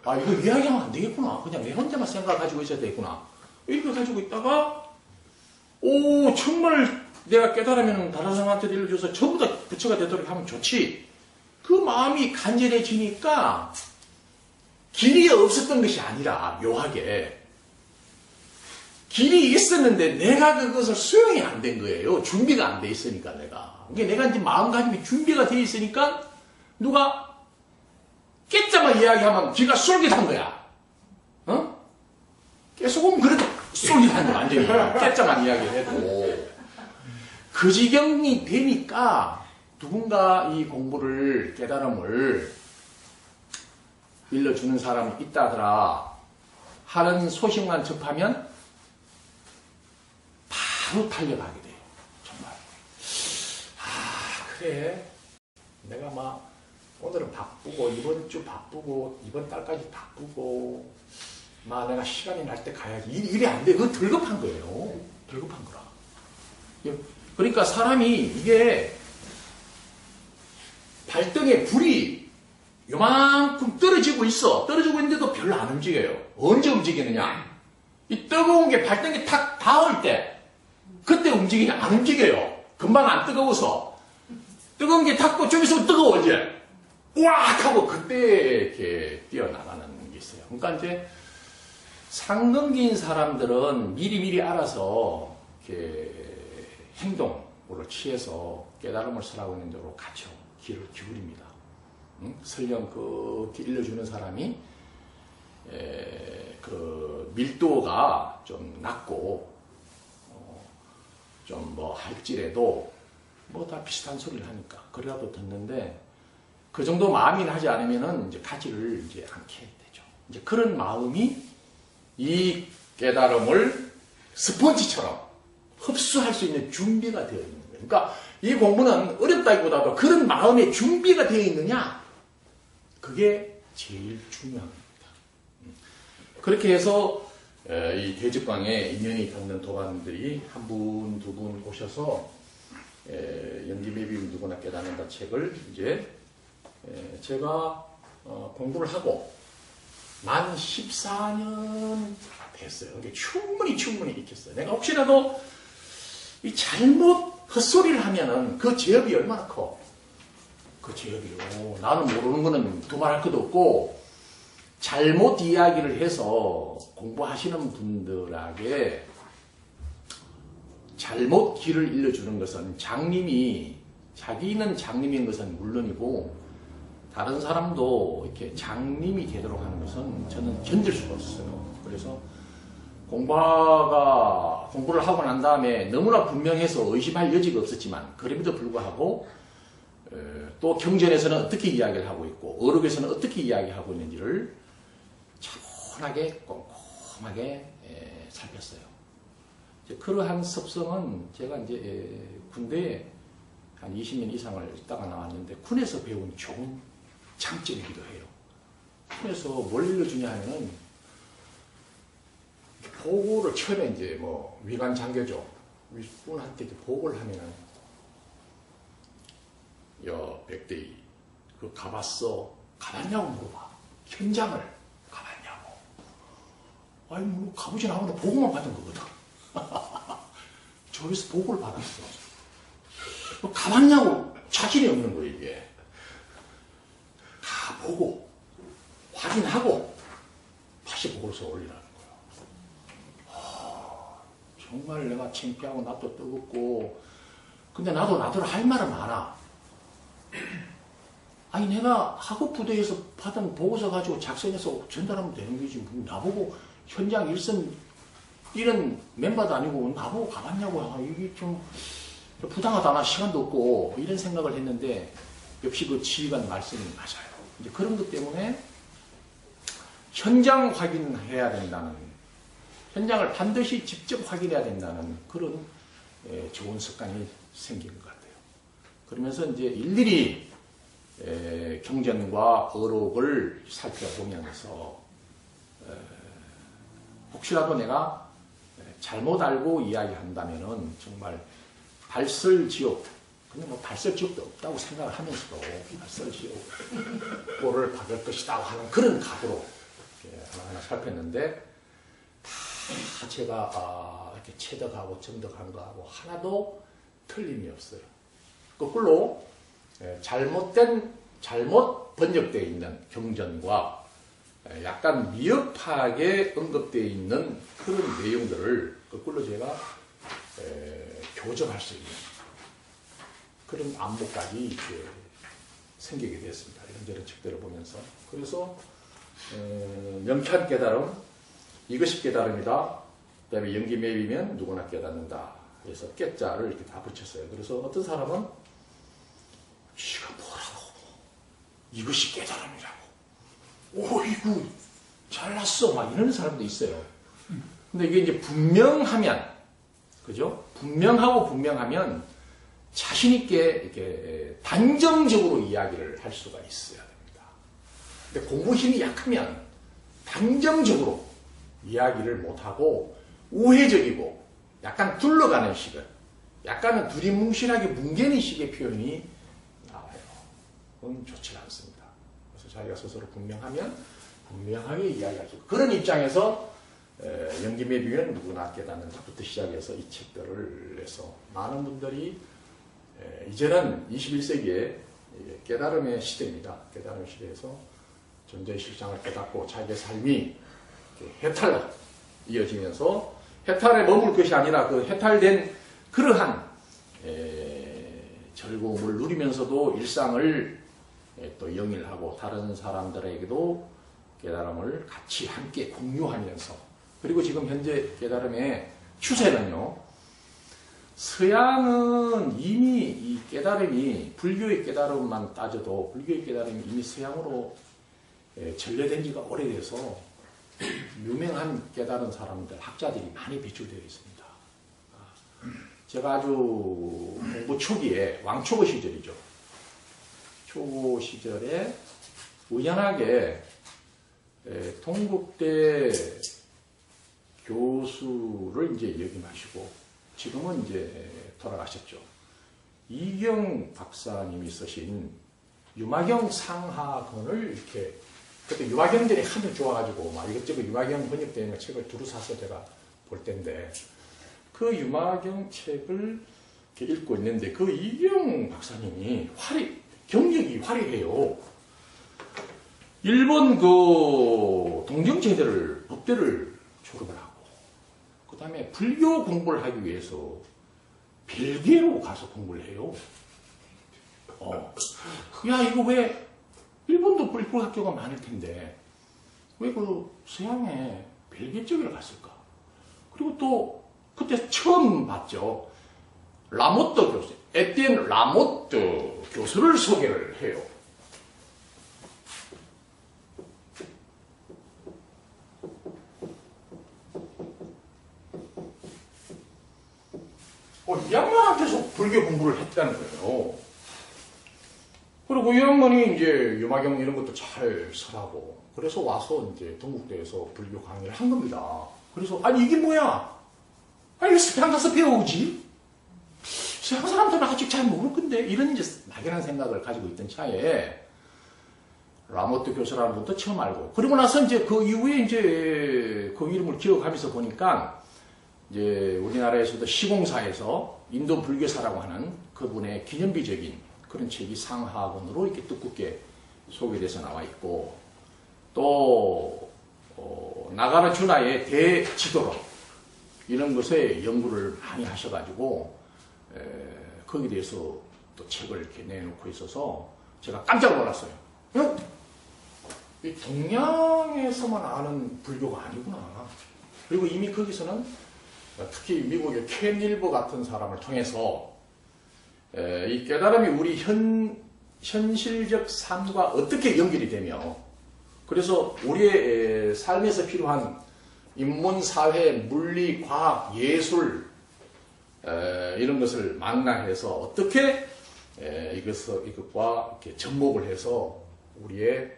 아, 이거 이야기하면 안 되겠구나. 그냥 내 혼자만 생각 가지고 있어야 되겠구나. 이렇게 가지고 있다가, 정말 내가 깨달으면 다른 사람한테도 일러줘서 전부 다 부처가 되도록 하면 좋지. 그 마음이 간절해지니까 길이 없었던 것이 아니라 묘하게 길이 있었는데 내가 그것을 수용이 안 된 거예요. 준비가 안 돼 있으니까 내가. 내가 이제 마음가짐이 준비가 돼 있으니까 누가 깨자만 이야기하면 귀가 쏠깃한 거야. 계속 오면 그래도 쏠깃한 거야. 완전히. 깨자만 이야기를 해도. 그 지경이 되니까 누군가 이 공부를, 깨달음을 일러주는 사람이 있다더라 하는 소식만 접하면 바로 달려가게 돼요. 정말. 그래. 내가 막 오늘은 바쁘고 이번 주 바쁘고 이번 달까지 바쁘고 막 내가 시간이 날 때 가야지. 일이 안 돼. 그건 덜겁한 거예요. 덜겁한 거라. 그러니까 사람이 이게 발등에 불이 요만큼 떨어지고 있어. 떨어지고 있는데도 별로 안 움직여요. 언제 움직이느냐? 이 뜨거운 게 발등에 탁 닿을 때 그때 움직이냐? 안 움직여요. 금방 안 뜨거워서. 뜨거운 게 닿고 좀 있으면 뜨거워 이제. 우악! 하고 그때 이렇게 뛰어나가는 게 있어요. 그러니까 이제 상근기인 사람들은 미리미리 알아서 이렇게 행동으로 취해서 깨달음을 설하고 있는 데로 같이 길을 기울입니다. 설령 그렇게 일러주는 사람이 그 밀도가 좀 낮고 좀 뭐 할지라도 뭐 다 비슷한 소리를 하니까 그래라도 듣는데 그 정도 마음이 나지 않으면은 이제 가지를 이제 않게 되죠. 이제 그런 마음이 이 깨달음을 스펀지처럼 흡수할 수 있는 준비가 되어 있는 거예요. 그러니까 이 공부는 어렵다기보다도 그런 마음의 준비가 되어 있느냐, 그게 제일 중요합니다. 그렇게 해서 이 대적광에 인연이 닿는 도반들이 한 분, 두 분 오셔서 연기매비 누구나 깨닫는다 책을 이제 제가 공부를 하고 만 14년 됐어요. 이게 충분히 익혔어요. 내가 혹시라도 이 잘못 헛소리를 하면은 그 죄업이 얼마나 커. 그 죄업이요. 나는 모르는 거는 두말할 것도 없고 잘못 이야기를 해서 공부하시는 분들에게 잘못 길을 일러주는 것은 장님이, 자기는 장님인 것은 물론이고 다른 사람도 이렇게 장님이 되도록 하는 것은 저는 견딜 수가 없어요. 그래서 공부를 하고 난 다음에 너무나 분명해서 의심할 여지가 없었지만 그럼에도 불구하고 또 경전에서는 어떻게 이야기를 하고 있고 어록에서는 어떻게 이야기하고 있는지를 차분하게 꼼꼼하게 살폈어요. 그러한 습성은 제가 이제 군대에 한 20년 이상을 있다가 나왔는데 군에서 배운 좋은 장점이기도 해요. 군에서 뭘 일러주냐 하면은 보고를 처음에 이제 뭐 위관 장교죠. 윗분한테 보고를 하면은 야 백대희 그거 가봤어? 가봤냐고 물어봐. 현장을 가봤냐고. 아니 뭐 가보진 않았는데 보고만 받은 거거든. 저기서 보고를 받았어. 가봤냐고 자신이 없는 거예요 이게. 다 보고 확인하고 다시 보고서 올리라는 거야. 정말 내가 창피하고 나도 뜨겁고 근데 나도 나더러 할 말은 많아. 아니 내가 학업 부대에서 받은 보고서 가지고 작성해서 전달하면 되는 거지. 뭐 나보고 현장 일선 이런 멤버도 아니고 나보고 가봤냐고. 아, 이게 좀 부당하다. 나 시간도 없고 이런 생각을 했는데 역시 그 지휘관 말씀이 맞아요. 이제 그런 것 때문에 현장 확인해야 된다는, 현장을 반드시 직접 확인해야 된다는 그런 좋은 습관이 생긴 것 같아요. 그러면서 이제 일일이 경전과 어록을 살펴보면서 혹시라도 내가 잘못 알고 이야기한다면은 정말 발설지옥, 근데 뭐 발설지옥도 없다고 생각을 하면서도 발설지옥 꼴을 받을 것이다 하는 그런 각오로 하나하나 살폈는데, 다 제가 이렇게 체득하고 점득한 거하고 하나도 틀림이 없어요. 거꾸로 잘못 번역되어 있는 경전과 약간 미흡하게 언급되어 있는 그런 내용들을 거꾸로 제가 교정할 수 있는 그런 안목까지 이렇게 생기게 되었습니다. 이런저런 책들을 보면서. 그래서 명쾌한 깨달음, 이것이 깨달음이다. 그 다음에 연기맵이면 누구나 깨닫는다. 그래서 깨자를 이렇게 다 붙였어요. 그래서 어떤 사람은 지가 뭐라고 이것이 깨달음이라고 오이구 잘났어 막 이러는 사람도 있어요. 근데 이게 이제 분명하면, 그죠? 분명하면 자신있게 이렇게 단정적으로 이야기를 할 수가 있어야 됩니다. 근데 공부 힘이 약하면 단정적으로 이야기를 못하고 우회적이고 약간 둘러가는 식의, 약간은 두리뭉실하게 뭉개는 식의 표현이 나와요. 그건 좋지 않습니다. 그래서 자기가 스스로 분명하면 분명하게 이야기할 수 있고, 그런 입장에서 연김에 비유는 누구나 깨닫는다부터 시작해서 이 책들을 내서 많은 분들이 이제는 21세기의 깨달음의 시대입니다. 깨달음의 시대에서 존재의 실상을 깨닫고 자기의 삶이 해탈로 이어지면서 해탈에 머물 것이 아니라 그 해탈된 그러한 즐거움을 누리면서도 일상을 또 영일하고 다른 사람들에게도 깨달음을 같이 함께 공유하면서, 그리고 지금 현재 깨달음의 추세는요, 서양은 이미 이 깨달음이, 불교의 깨달음만 따져도 불교의 깨달음이 이미 서양으로 전래된 지가 오래돼서 유명한 깨달은 사람들, 학자들이 많이 배출되어 있습니다. 제가 아주 공부 초기에, 왕초보 시절이죠. 초보 시절에 우연하게 동국대 교수를 이제 역임하시고, 지금은 이제 돌아가셨죠. 이경 박사님이 쓰신 유마경 상하권을 이렇게, 그때 유마경전이 하도 좋아가지고 막 이것저것 유마경 번역되는 책을 두루 사서 제가 볼 텐데, 그 유마경 책을 이렇게 읽고 있는데 그 이경 박사님이 경력이 화려해요. 일본 그 동경제대를, 법대를 졸업을 하고, 그 다음에 불교 공부를 하기 위해서 벨기에로 가서 공부를 해요. 야, 이거 왜, 일본도 불교 학교가 많을 텐데, 왜 그 서양에 벨기에 쪽으로 갔을까? 그리고 또, 그때 처음 봤죠. 라모트 교수, 에티엔 라모트 교수를 소개를 해요. 이 양반한테서 불교 공부를 했다는 거예요. 그리고 이 양반이 이제 유마경 이런 것도 잘 설하고, 그래서 와서 이제 동국대에서 불교 강의를 한 겁니다. 그래서, 아니, 이게 뭐야? 아니, 서양 가서 배워오지? 서양 사람들은 아직 잘 모를 건데, 이런 이제 막연한 생각을 가지고 있던 차에, 라모트 교수라는 분도 처음 알고, 그리고 나서 이제 그 이후에 이제 그 이름을 기억하면서 보니까, 이제 우리나라에서도 시공사에서 인도 불교사라고 하는 그분의 기념비적인 그런 책이 상하권으로 이렇게 두껍게 소개돼서 나와 있고, 또 나가라 주나의 대지도론 이런 것에 연구를 많이 하셔가지고 거기에 대해서 또 책을 이렇게 내놓고 있어서 제가 깜짝 놀랐어요. 이 동양에서만 아는 불교가 아니구나. 그리고 이미 거기서는 특히 미국의 켄 윌버 같은 사람을 통해서 이 깨달음이 우리 현실적 삶과 어떻게 연결이 되며, 그래서 우리의 삶에서 필요한 인문, 사회, 물리, 과학, 예술 이런 것을 망라해서 어떻게 이것과 이렇게 접목을 해서 우리의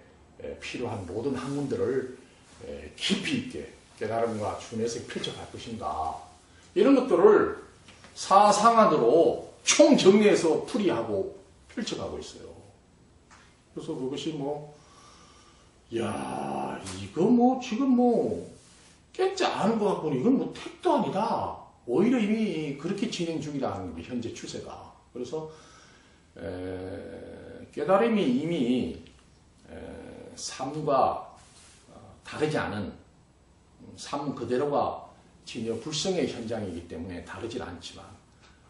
필요한 모든 학문들을 깊이 있게 깨달음과 준에서 펼쳐갈 것인가, 이런 것들을 사상안으로 총정리해서 풀이하고 펼쳐가고 있어요. 그래서 그것이 야, 이거 지금 깨지 않은 것 같고는 이건 택도 아니다. 오히려 이미 그렇게 진행 중이라는 게 현재 추세가. 그래서 깨달음이 이미 삶과 다르지 않은 삶 그대로가 진여 불성의 현장이기 때문에 다르진 않지만,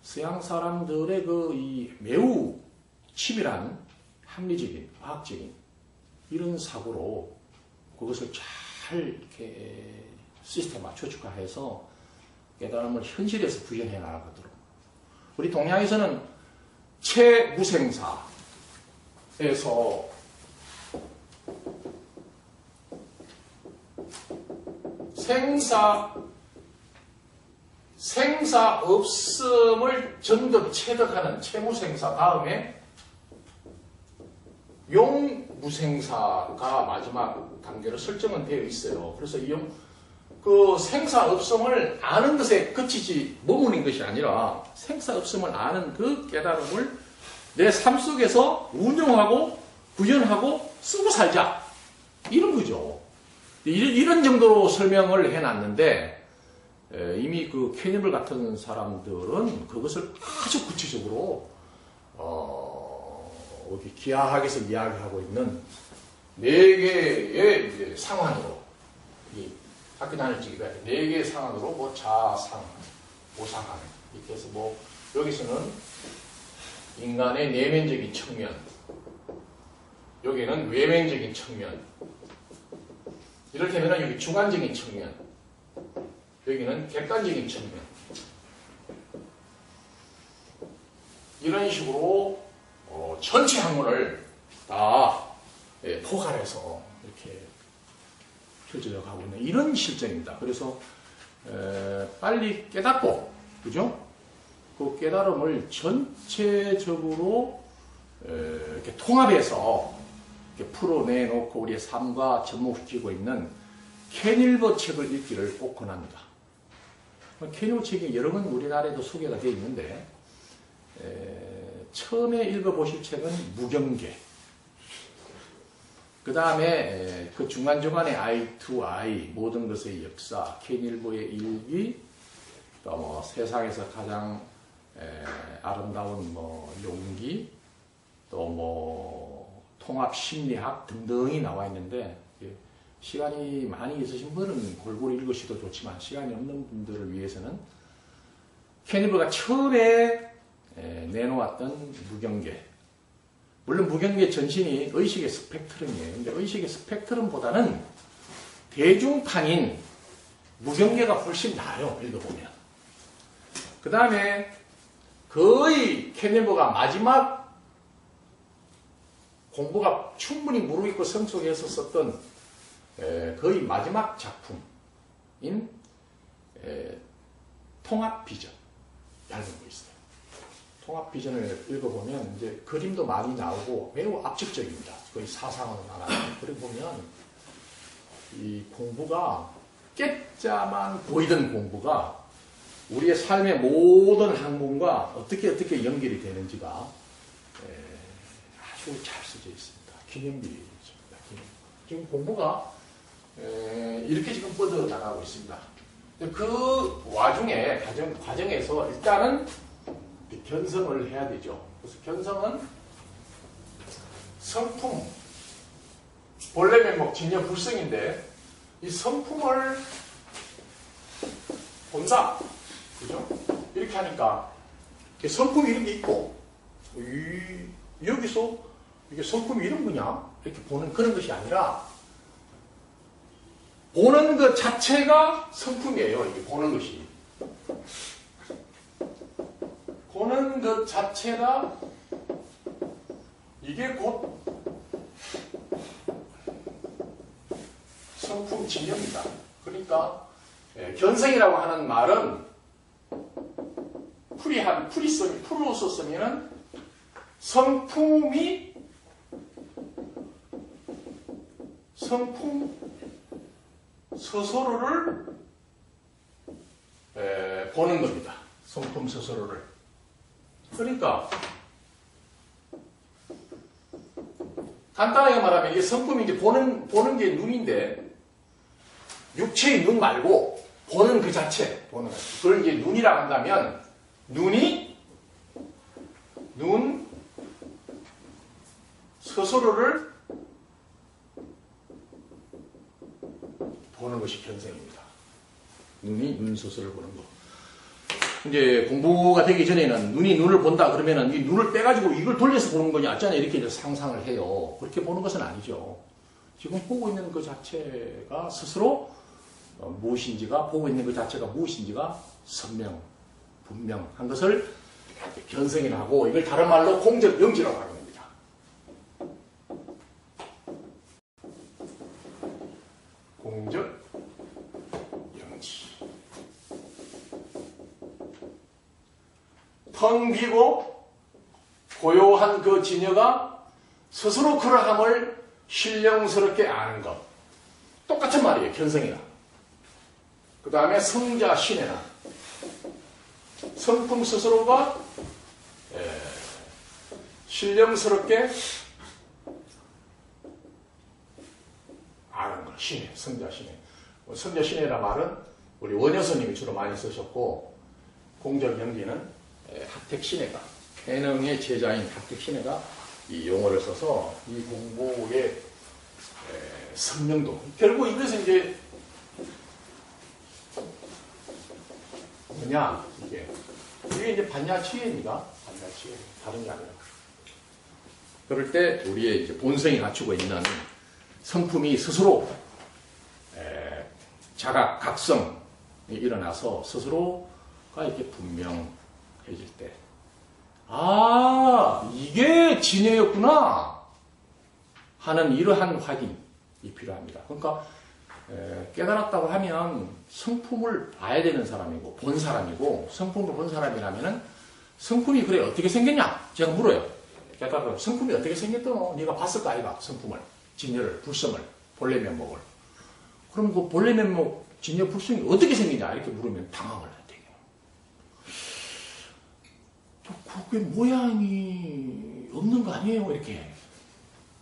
서양 사람들의 이 매우 치밀한 합리적인, 과학적인 이런 사고로 그것을 잘 이렇게 시스템화 추측화해서 깨달음을 현실에서 구현해 나가도록, 우리 동양에서는 최무생사에서 생사 없음을 정득 체득하는 채무생사 다음에 용무생사가 마지막 단계로 설정은 되어 있어요. 그래서 그 생사 없음을 아는 것에 그치지 머무는 것이 아니라 생사 없음을 아는 그 깨달음을 내 삶 속에서 운용하고 구현하고 쓰고 살자, 이런 거죠. 이런 정도로 설명을 해놨는데, 이미 그 캐니블 같은 사람들은 그것을 아주 구체적으로 어디 기하학에서 이야기하고 있는 4개의 이제 상황으로, 이 학교 다닐 적이다 4개의 상황으로 자상, 오상학 이렇게 해서 여기서는 인간의 내면적인 측면, 여기는 외면적인 측면, 이를테면 여기 주관적인 측면, 여기는 객관적인 측면, 이런 식으로 전체 학문을 다 포괄해서 이렇게 펼쳐져 가고 있는 이런 실정입니다. 그래서 빨리 깨닫고, 그죠? 그 깨달음을 전체적으로 이렇게 통합해서 이렇게 풀어내놓고 우리의 삶과 접목시키고 있는 켄 윌버 책을 읽기를 꼭 권합니다. 켄 윌버 책이 여러 번 우리나라에도 소개가 되어 있는데, 처음에 읽어보실 책은 무경계, 그 다음에 그 중간중간에 I to I, 모든 것의 역사, 켄 윌버의 일기, 또 세상에서 가장 아름다운 용기, 또 통합심리학 등등이 나와 있는데, 시간이 많이 있으신 분은 골고루 읽으셔도 좋지만 시간이 없는 분들을 위해서는 켄 윌버가 처음에 내놓았던 무경계, 물론 무경계 전신이 의식의 스펙트럼이에요. 근데 의식의 스펙트럼보다는 대중판인 무경계가 훨씬 나아요, 읽어보면. 그 다음에 거의 켄 윌버가 마지막 공부가 충분히 무르익고 성숙해서 썼던 거의 마지막 작품인 통합비전, 얇은 거 있어요. 통합비전을 읽어보면 이제 그림도 많이 나오고 매우 압축적입니다. 거의 사상으로 나가는. 그리고 보면 이 공부가 깨짜만 보이던 공부가 우리의 삶의 모든 학문과 어떻게 연결이 되는지가 아주 잘 써져 있습니다. 기념비입니다. 지금 공부가 이렇게 지금 뻗어 나가고 있습니다. 그 와중에 과정에서 일단은 견성을 해야 되죠. 그래서 견성은 성품, 본래 면목 진여 불성인데 이 성품을 본다, 그죠? 이렇게 하니까 성품이 이렇게 있고 여기서 이게 성품이 이런 거냐? 이렇게 보는 그런 것이 아니라 보는 것 자체가 성품이에요. 이게 보는 것이. 보는 것 자체가 이게 곧 성품 진영이다. 그러니까 견성이라고 하는 말은 풀로서 쓰면은 성품 스스로를 보는 겁니다. 성품 스스로를. 그러니까 간단하게 말하면 이게 성품이 이제 보는 게 눈인데 육체의 눈 말고 보는 그 자체, 보는 것. 그걸 이제 눈이라고 한다면 눈 스스로를 보는 것이 견성입니다. 눈이 눈 스스로를 보는 거. 이제 공부가 되기 전에는 눈이 눈을 본다 그러면은 이 눈을 빼가지고 이걸 돌려서 보는 거냐, 어쩌냐 이렇게 이제 상상을 해요. 그렇게 보는 것은 아니죠. 지금 보고 있는 그 자체가 스스로 무엇인지가, 보고 있는 그 자체가 무엇인지가 선명, 분명한 것을 견성이라고 하고, 이걸 다른 말로 공적영지라고 하는 겁니다. 공적영지. 텅 비고 고요한 그 진여가 스스로 그러함을 신령스럽게 아는 것. 똑같은 말이에요. 견성이나. 그 다음에 성자 신해나. 성품 스스로가 신령스럽게 아는 것. 신해. 성자 신해. 성자 신해라 말은 우리 원효스님이 주로 많이 쓰셨고, 공적 영지는 학택 신해가, 해능의 제자인 학택 신해가 이 용어를 써서 이 공부의 성명도, 결국 이것은 이제 뭐냐, 이게 이제 반야치예입니다. 반야치예. 다른 게 아니라. 그럴 때 우리의 이제 본성이 갖추고 있는 성품이 스스로 자각, 각성이 일어나서 스스로가 이렇게 분명해질 때, 아, 이게 진해였구나 하는 이러한 확인이 필요합니다. 그러니까 깨달았다고 하면 성품을 봐야 되는 사람이고 본 사람이고, 성품을 본 사람이라면은 성품이 그래 어떻게 생겼냐? 제가 물어요. 깨달았다고 성품이 어떻게 생겼더노? 네가 봤을 거 아이가? 성품을, 진여를, 불성을, 본래 면목을. 그럼 그 본래 면목, 진여, 불성이 어떻게 생기냐? 이렇게 물으면 당황을 해요. 그게 모양이 없는 거 아니에요? 이렇게.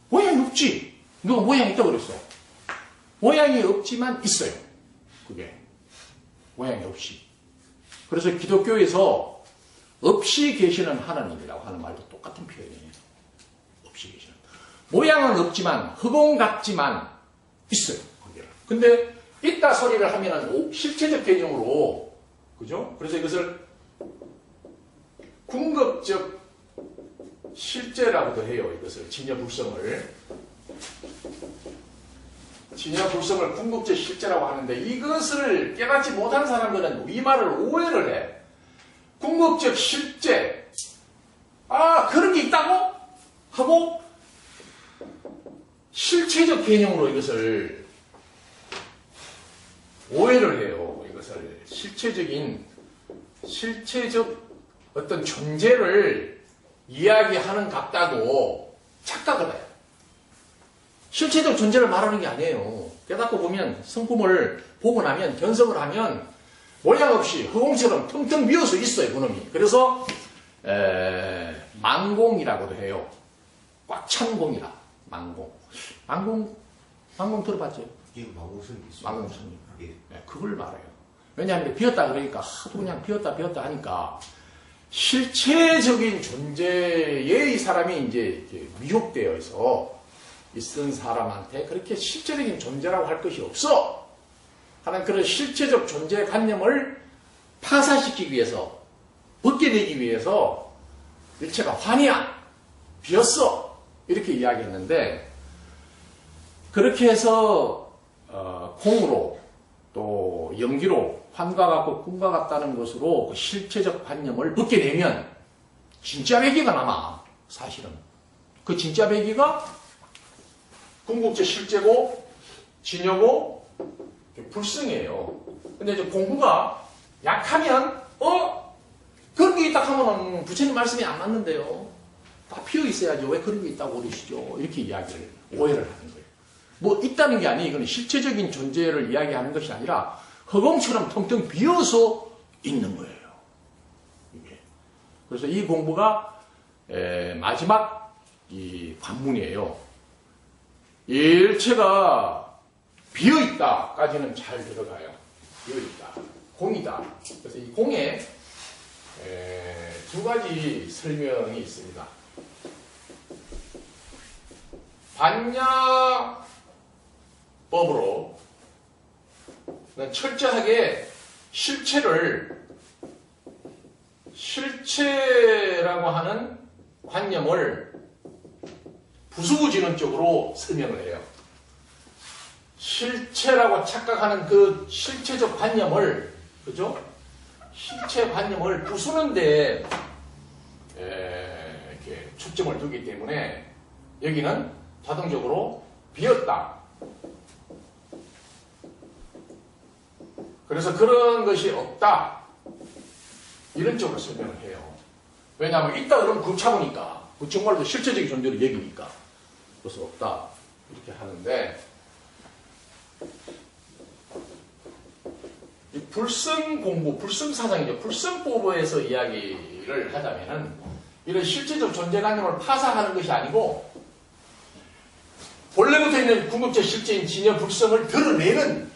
모양이 없지. 누가 모양이 있다고 그랬어? 모양이 없지만 있어요. 그게. 모양이 없이. 그래서 기독교에서 없이 계시는 하나님이라고 하는 말도 똑같은 표현이에요. 없이 계시는. 모양은 없지만, 흑공 같지만 있어요. 그게. 근데 있다 소리를 하면은 실체적 개념으로, 그죠? 그래서 이것을 궁극적 실제라고도 해요. 이것을 진여불성을 궁극적 실제라고 하는데, 이것을 깨닫지 못한 사람들은 이 말을 오해를 해. 궁극적 실제, 아 그런 게 있다고 하고 실체적 개념으로 이것을 오해를 해요. 이것을 실체적 어떤 존재를 이야기하는 같다고 착각을 해요. 실체적 존재를 말하는 게 아니에요. 깨닫고 보면, 성품을 보고 나면, 견성을 하면 모양 없이 허공처럼 텅텅 비어서 있어요, 그놈이. 그래서 망공이라고도 해요. 꽉 찬 공이라. 망공 들어봤죠? 예, 망공선이 있어요. 망공선이. 예. 네, 그걸 말해요. 왜냐하면 비었다 그러니까 하도 그냥 비었다 하니까 실체적인 존재에 이 사람이 이제 미혹되어서 있은 사람한테 그렇게 실체적인 존재라고 할 것이 없어 하는 그런 실체적 존재 관념을 파사시키기 위해서, 벗게 되기 위해서 일체가 환희야, 비었어 이렇게 이야기했는데 그렇게 해서 공으로 또 연기로 환과 같고 꿈과 같다는 것으로 그 실체적 관념을 벗겨내면 진짜 배기가 남아. 사실은 그 진짜 배기가 궁극제 실제고 진여고 불승이에요. 근데 이제 공부가 약하면 그런 게 있다 하면은 부처님 말씀이 안 맞는데요. 다 피어 있어야죠. 왜 그런 게 있다고 그러시죠? 이렇게 이야기를 오해를 하는 거예요. 뭐 있다는 게 아니에요. 이거는 실체적인 존재를 이야기하는 것이 아니라 허공처럼 텅텅 비어서 있는 거예요. 이게. 그래서 이 공부가 마지막 이 관문이에요. 일체가 비어있다까지는 잘 들어가요. 비어있다. 공이다. 그래서 이 공에 두 가지 설명이 있습니다. 반야법으로 철저하게 실체라고 하는 관념을 부수부지론적으로 설명을 해요. 실체라고 착각하는 그 실체적 관념을, 그죠? 실체 관념을 부수는데 이렇게 초점을 두기 때문에 여기는 자동적으로 비었다. 그래서 그런 것이 없다. 이런 쪽으로 설명을 해요. 왜냐하면 있다 그러면 굽차보니까 그 정말로 실체적인 존재를 얘기니까 그래서 없다. 이렇게 하는데 이 불승 공부, 불승 사상이죠. 불승법에서 이야기를 하자면은 이런 실체적 존재관념을 파사하는 것이 아니고 본래부터 있는 궁극적 실체인 진여 불성을 드러내는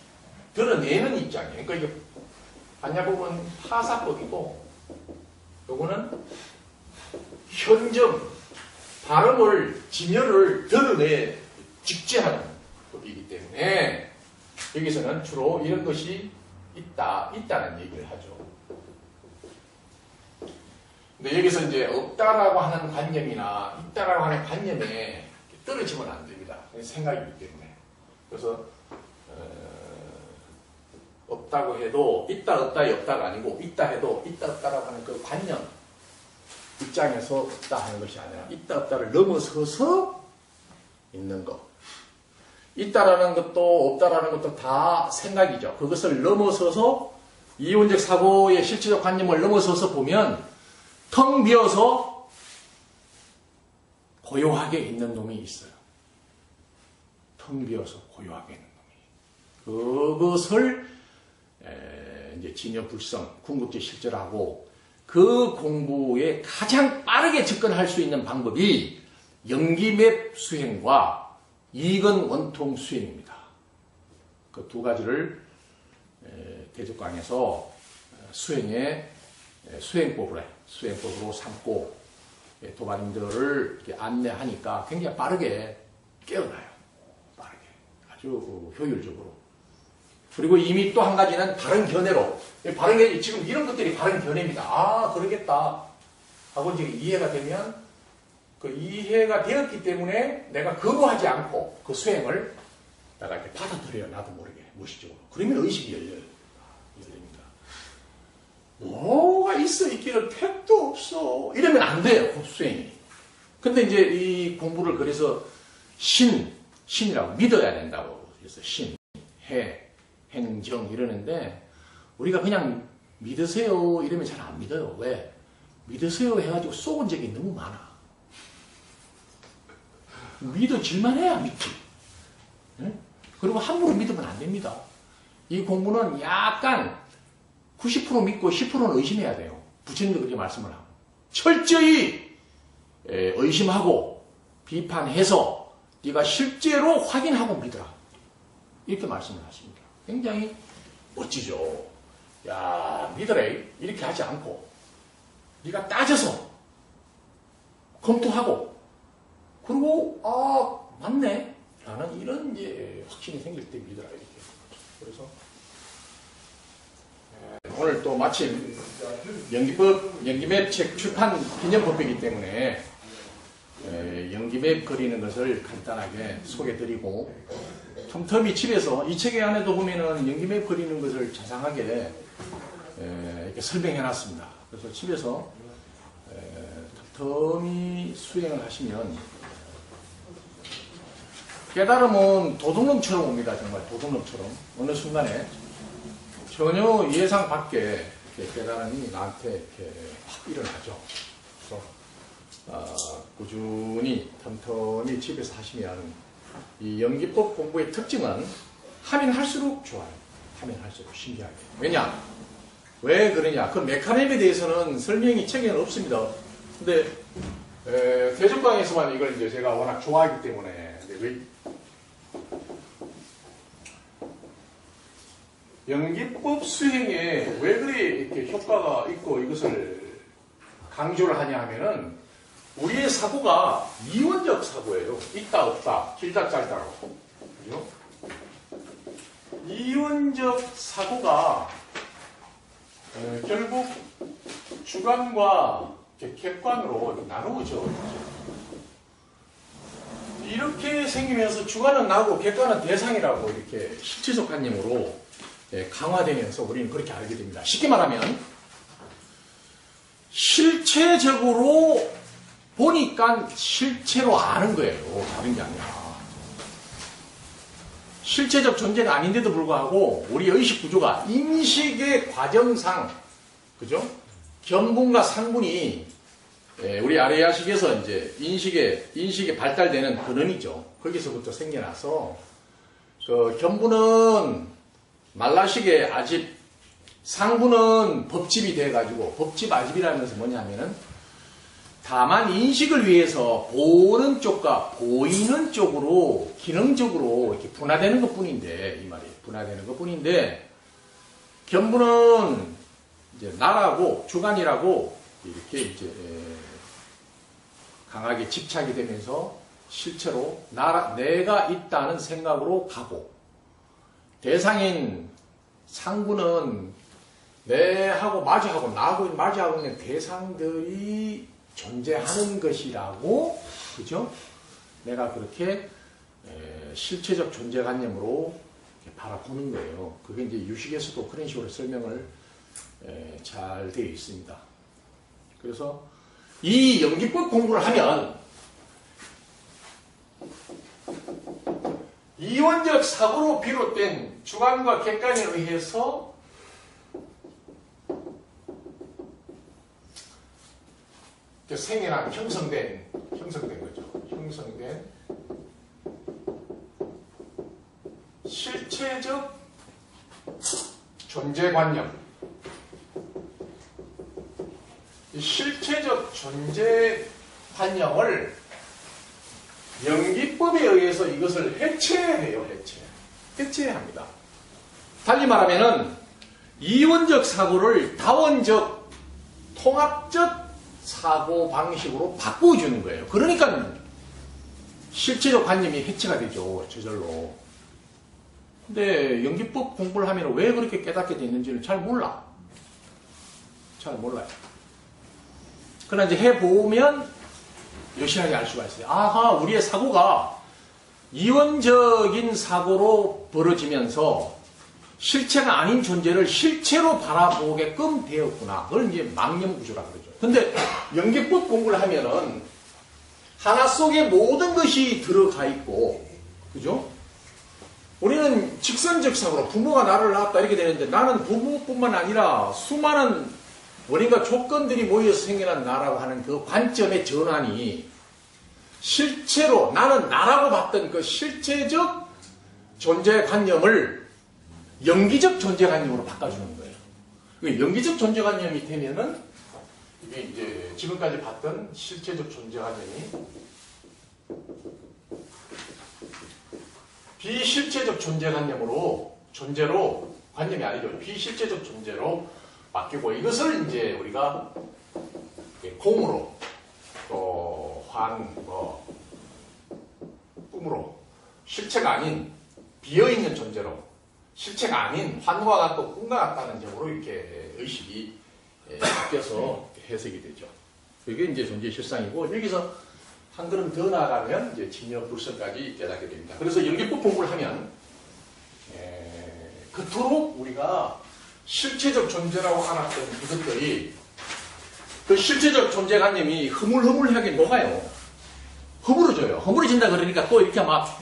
입장이에요. 그러니까 이게 반야법은 파사법이고 요거는 현점, 발음을, 진여를 드러내 직제하는 법이기 때문에 여기서는 주로 이런 것이 있다는 얘기를 하죠. 근데 여기서 이제 없다라고 하는 관념이나 있다라고 하는 관념에 떨어지면 안 됩니다. 생각이기 때문에. 그래서 없다고 해도 있다 없다이 없다가 아니고 있다 해도 있다 없다라고 하는 그 관념 입장에서 없다 하는 것이 아니라 있다 없다를 넘어서서 있는 것. 있다라는 것도 없다라는 것도 다 생각이죠. 그것을 넘어서서 이원적 사고의 실체적 관념을 넘어서서 보면 텅 비어서 고요하게 있는 놈이 있어요. 텅 비어서 고요하게 있는 놈이. 그것을 이제 진여불성, 궁극적 실제라고 그 공부에 가장 빠르게 접근할 수 있는 방법이 연기맵 수행과 이건 원통 수행입니다. 그 두 가지를 대적강에서 수행법으로 삼고 도반님들을 안내하니까 굉장히 빠르게 깨어나요. 빠르게. 아주 효율적으로. 그리고 이미 또 한 가지는 바른 견해로. 바른 견해, 지금 이런 것들이 바른 견해입니다. 아, 그러겠다. 하고 이제 이해가 되면 그 이해가 되었기 때문에 내가 거부하지 않고 그 수행을 내가 이렇게 받아들여요. 나도 모르게. 무의식적으로. 그러면 의식이 열립니다. 뭐가 있어 있기를 택도 없어. 이러면 안 돼요. 그 수행이. 근데 이제 이 공부를 그래서 신이라고 믿어야 된다고. 그래서 신, 해, 행정 이러는데 우리가 그냥 믿으세요 이러면 잘 안 믿어요. 왜? 믿으세요 해가지고 쏘은 적이 너무 많아. 믿어질만 해야 믿지. 응? 그리고 함부로 믿으면 안 됩니다. 이 공부는 약간 90% 믿고 10%는 의심해야 돼요. 부처님도 그렇게 말씀을 하고. 철저히 의심하고 비판해서 네가 실제로 확인하고 믿어라. 이렇게 말씀을 하십니다. 굉장히 멋지죠. 야, 믿어라. 이렇게 하지 않고 네가 따져서 검토하고 그리고 맞네 라는 이런 이제 확신이 생길 때 믿어라 이렇게. 그래서 오늘 또 마침 연기맵 책 출판 기념법이기 때문에 연기맵 그리는 것을 간단하게 소개드리고, 틈틈이 집에서 이 책의 안에도 보면은 연기맵 그리는 것을 자상하게 이렇게 설명해 놨습니다. 그래서 집에서 틈틈이 수행을 하시면 깨달음은 도둑놈처럼 옵니다. 정말 도둑놈처럼. 어느 순간에 전혀 예상 밖의 깨달음이 나한테 이렇게 확 일어나죠. 그래서 꾸준히 틈틈이 집에서 하시면 이 연기법 공부의 특징은 하면 할수록 좋아요. 하면 할수록 신기하게. 왜냐? 왜 그러냐? 그 메커니즘에 대해서는 설명이 책에는 없습니다. 근데 대전방에서만 이걸 이제 제가 워낙 좋아하기 때문에 왜 연기법 수행에 왜 그리 이렇게 효과가 있고 이것을 강조를 하냐 하면은 우리의 사고가 이원적 사고예요. 있다 없다, 길다 짧다로. 그죠? 이원적 사고가 결국 주관과 객관으로 나누어져. 이렇게 생기면서 주관은 나고 객관은 대상이라고 이렇게 실체적 관념으로 강화되면서 우리는 그렇게 알게 됩니다. 쉽게 말하면 실체적으로 보니까 실체로 아는 거예요. 다른 게 아니라. 실체적 존재가 아닌데도 불구하고 우리 의식 구조가 인식의 과정상, 그죠? 견분과 상분이 우리 아래야식에서 이제 인식에 발달되는 근원이죠. 거기서부터 생겨나서 그 견분은 말라식의 아집, 상분은 법집이 돼가지고 법집 아집이라는 것은 뭐냐면은 다만 인식을 위해서 보는 쪽과 보이는 쪽으로 기능적으로 이렇게 분화되는 것 뿐인데, 이 말이 분화되는 것 뿐인데, 견부는 이제 나라고 주관이라고 이렇게 이제 강하게 집착이 되면서 실체로 내가 있다는 생각으로 가고, 대상인 상부는 내하고 마주하고 나하고 마주하고 있는 대상들이 존재하는 것이라고, 그죠? 내가 그렇게 실체적 존재관념으로 바라보는 거예요. 그게 이제 유식에서도 그런 식으로 설명을 잘 되어 있습니다. 그래서 이 연기법 공부를 하면 이원적 사고로 비롯된 주관과 객관에 의해서 생겨난 형성된 거죠. 형성된 실체적 존재관념. 이 실체적 존재관념을 연기법에 의해서 이것을 해체해요. 해체해야 합니다. 달리 말하면은 이원적 사고를 다원적 통합적 사고 방식으로 바꿔주는 거예요. 그러니까 실체적 관념이 해체가 되죠. 저절로. 근데 연기법 공부를 하면 왜 그렇게 깨닫게 됐는지를 잘 몰라요. 그러나 이제 해보면 여실하게 알 수가 있어요. 아하, 우리의 사고가 이원적인 사고로 벌어지면서 실체가 아닌 존재를 실체로 바라보게끔 되었구나. 그걸 이제 망념구조라 그러죠. 근데 연기법 공부를 하면은 하나 속에 모든 것이 들어가 있고, 그죠? 우리는 직선적 사고로 부모가 나를 낳았다 이렇게 되는데 나는 부모뿐만 아니라 수많은 원인과 조건들이 모여서 생겨난 나라고 하는 그 관점의 전환이 실체로 나는 나라고 봤던 그 실체적 존재관념을 연기적 존재관념으로 바꿔주는 거예요. 연기적 존재관념이 되면은 이게 이제 지금까지 봤던 실체적 존재관념이 비실체적 존재관념으로 존재로 관념이 아니죠. 비실체적 존재로 바뀌고 이것을 이제 우리가 공으로 또 꿈으로 실체가 아닌 비어있는 존재로 실체가 아닌 환과 같고 꿈과 같다는 점으로 이렇게 의식이 바뀌어서 해석이 되죠. 이게 이제 존재 실상이고 여기서 한 걸음 더 나아가면 이제 진여불성까지 깨닫게 됩니다. 그래서 연기법 공부를 하면 그토록 우리가 실체적 존재라고 알았던 이것들이 그 실체적 존재관념이 흐물흐물하게 녹아요. 허물어져요. 허물어진다 그러니까 또 이렇게 막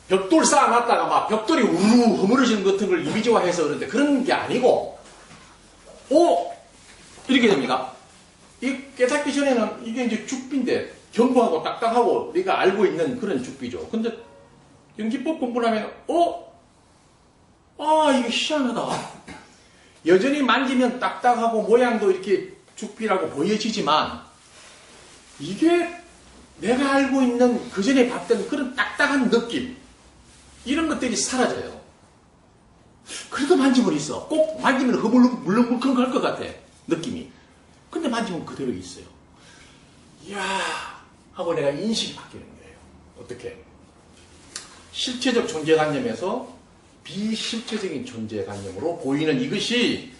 벽돌 쌓아놨다가 막 벽돌이 우르르 허물어지는 같은 걸 이미지화해서 그런데 그런 게 아니고 이렇게 됩니다. 이 깨닫기 전에는 이게 이제 죽비인데 견고하고 딱딱하고 우리가 알고 있는 그런 죽비죠. 근데 연기법 공부를 하면 이게 희한하다. 여전히 만지면 딱딱하고 모양도 이렇게 죽비라고 보여지지만 이게 내가 알고 있는 그전에 봤던 그런 딱딱한 느낌 이런 것들이 사라져요. 그래도 만지면 있어. 꼭 만지면 물렁물렁 할 것 같아. 느낌이. 근데 만지면 그대로 있어요. 이야 하고 내가 인식이 바뀌는 거예요. 어떻게? 실체적 존재관념에서 비실체적인 존재관념으로 보이는 이것이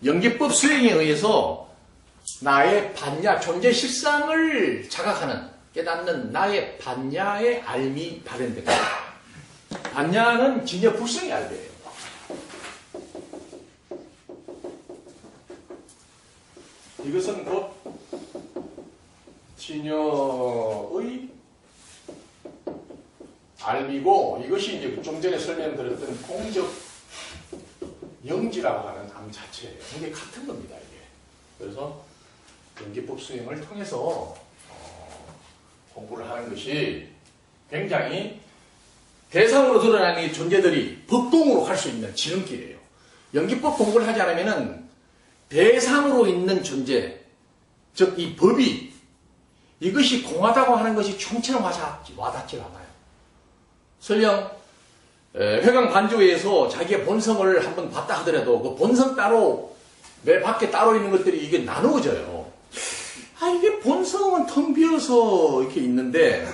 연기법 수행에 의해서 나의 반야, 존재 실상을 자각하는, 깨닫는 나의 반야의 알미 발현됩니다. 반야는 진여 불성의 알미예요. 이것은 곧 진여의 알미고 이것이 이제 좀 전에 설명드렸던 공적 영지라고 하는 암 자체예요. 이게 같은 겁니다. 이게. 그래서 연기법 수행을 통해서 공부를 하는 것이 굉장히 대상으로 드러나는 존재들이 법동으로 갈 수 있는 지름길이에요. 연기법 공부를 하지 않으면 대상으로 있는 존재, 즉 이 법이 이것이 공하다고 하는 것이 총체로 와닿지 않아요. 설령 회강 반조에서 자기의 본성을 한번 봤다 하더라도 그 본성 따로 내 밖에 따로 있는 것들이 이게 나누어져요. 이게 본성은 텅 비어서 이렇게 있는데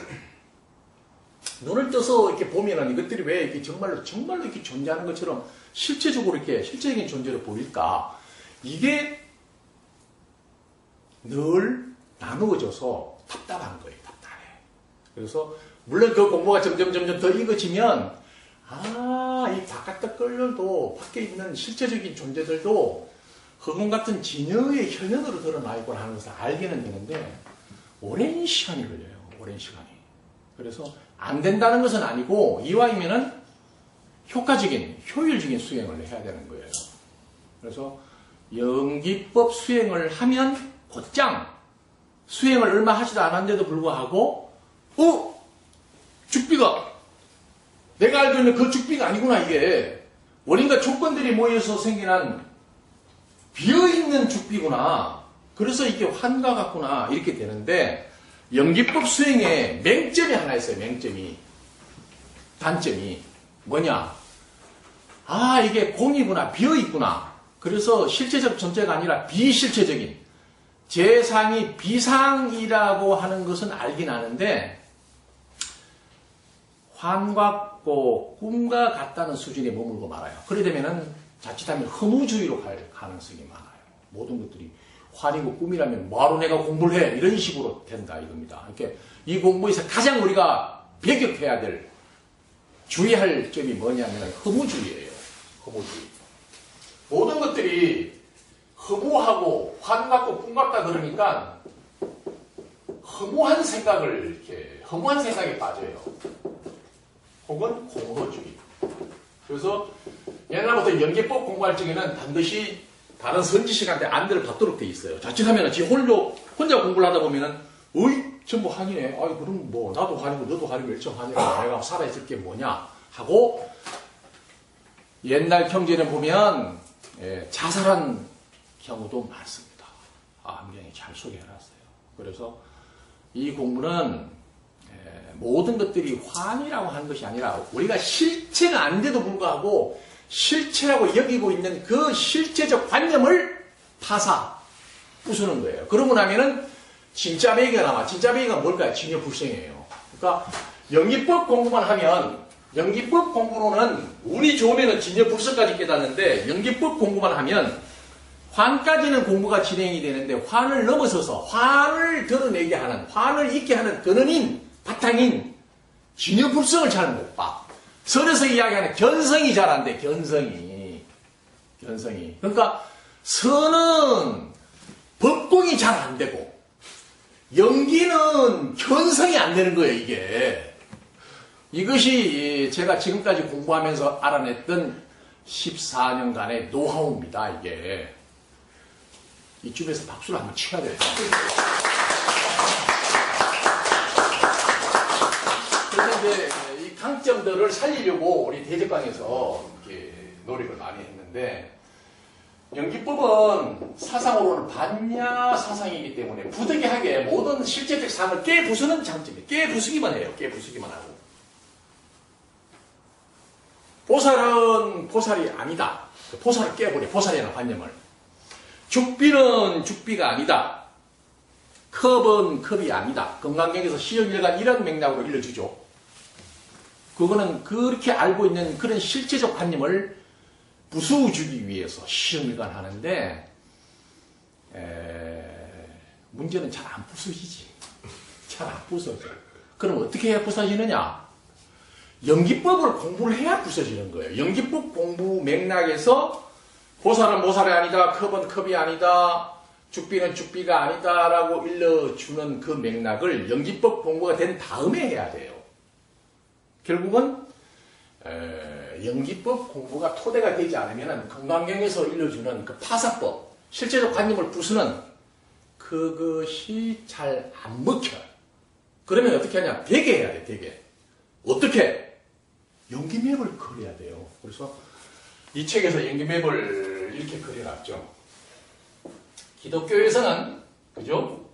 눈을 떠서 이렇게 보면은 이것들이 왜 이렇게 정말로 이렇게 존재하는 것처럼 실체적으로 이렇게 실체적인 존재로 보일까? 이게 늘 나누어져서 답답한 거예요. 답답해. 그래서 물론 그 공부가 점점 더 익어지면 이 바깥의 끌려도 밖에 있는 실체적인 존재들도 흑원 같은 진여의 현현으로 드러나 있고 하는 것을 알게는 되는데 오랜 시간이 걸려요. 오랜 시간이. 그래서 안 된다는 것은 아니고 이왕이면은 효율적인 수행을 해야 되는 거예요. 그래서 연기법 수행을 하면 곧장 수행을 얼마 하지도 않았는데도 불구하고 죽비가 내가 알고 있는 그 죽비가 아니구나 이게 원인과 조건들이 모여서 생겨난 비어있는 죽비구나. 그래서 이게 환가 같구나 이렇게 되는데 연기법 수행에 맹점이 하나 있어요. 맹점이. 단점이 뭐냐? 이게 공이구나. 비어있구나. 그래서 실체적 존재가 아니라 비실체적인 재상이 비상이라고 하는 것은 알긴 아는데 환각고 꿈과 같다는 수준에 머물고 말아요. 그래 되면은 자칫하면 허무주의로 갈 가능성이 많아요. 모든 것들이 환이고 꿈이라면 뭐하러 내가 공부를 해? 이런 식으로 된다 이겁니다. 이렇게 이 공부에서 가장 우리가 배격해야 될 주의할 점이 뭐냐면 허무주의예요. 허무주의. 모든 것들이 허무하고 환 같고 꿈 같다 그러니까 허무한 생각에 빠져요. 혹은 공허주의. 그래서 옛날부터 연기법 공부할 적에는 반드시 다른 선지식한테 안대를 받도록 돼 있어요. 자칫하면 지 혼자 공부를 하다 보면은 전부 한이네. 그럼 뭐 나도 한이고 너도 한이고 일정한이라 내가 살아있을 게 뭐냐 하고 옛날 경전에 보면 자살한 경우도 많습니다. 굉장히 잘 소개해놨어요. 그래서 이 공부는 모든 것들이 환이라고 하는 것이 아니라 우리가 실체가 안 돼도 불구하고 실체라고 여기고 있는 그 실체적 관념을 부수는 거예요. 그러고 나면은 진짜 배기가 나와. 진짜 배기가 뭘까요? 진여불성이에요. 그러니까 연기법 공부만 하면 연기법 공부로는 운이 좋으면 진여불성까지 깨닫는데 연기법 공부만 하면 환까지는 공부가 진행이 되는데 환을 넘어서서 환을 드러내게 하는, 환을 있게 하는 근원인, 바탕인 진여불성을 잘 못 봐. 설에서 이야기하는 견성이 잘 안 돼. 견성이. 그러니까 선은 법공이 잘 안 되고 연기는 견성이 안 되는 거예요. 이게. 이것이 제가 지금까지 공부하면서 알아냈던 14년간의 노하우입니다. 이게. 이쯤에서 박수를 한번 쳐야 돼요. 그래서 이제 이 강점들을 살리려고 우리 대적강에서 이렇게 노력을 많이 했는데, 연기법은 사상으로는 반야 사상이기 때문에 부득이하게 모든 실제적 상을 깨부수는 장점이에요. 깨부수기만 해요. 깨부수기만 하고. 보살은 보살이 아니다. 보살을 깨버려. 보살이라는 관념을. 죽비는 죽비가 아니다. 컵은 컵이 아니다. 건강경에서 시험일관 이런 맥락으로 일러주죠. 그거는 그렇게 알고 있는 그런 실체적 관념을 부수주기 위해서 시험일관 하는데, 문제는 잘 안 부서지지. 잘 안 부서져. 그럼 어떻게 해야 부서지느냐? 연기법을 공부를 해야 부서지는 거예요. 연기법 공부 맥락에서 보살은 보살이 아니다, 컵은 컵이 아니다, 죽비는 죽비가 아니다 라고 일러주는 그 맥락을 연기법 공부가 된 다음에 해야 돼요. 결국은 연기법 공부가 토대가 되지 않으면 건강경에서 일러주는 그 파사법, 실제적 관념을 부수는 그것이 잘 안 먹혀요. 그러면 어떻게 하냐? 되게 해야 돼, 되게. 어떻게? 연기맵을 그려야 돼요. 그래서 이 책에서 연기맵을 이렇게 그려놨죠. 기독교에서는, 그죠?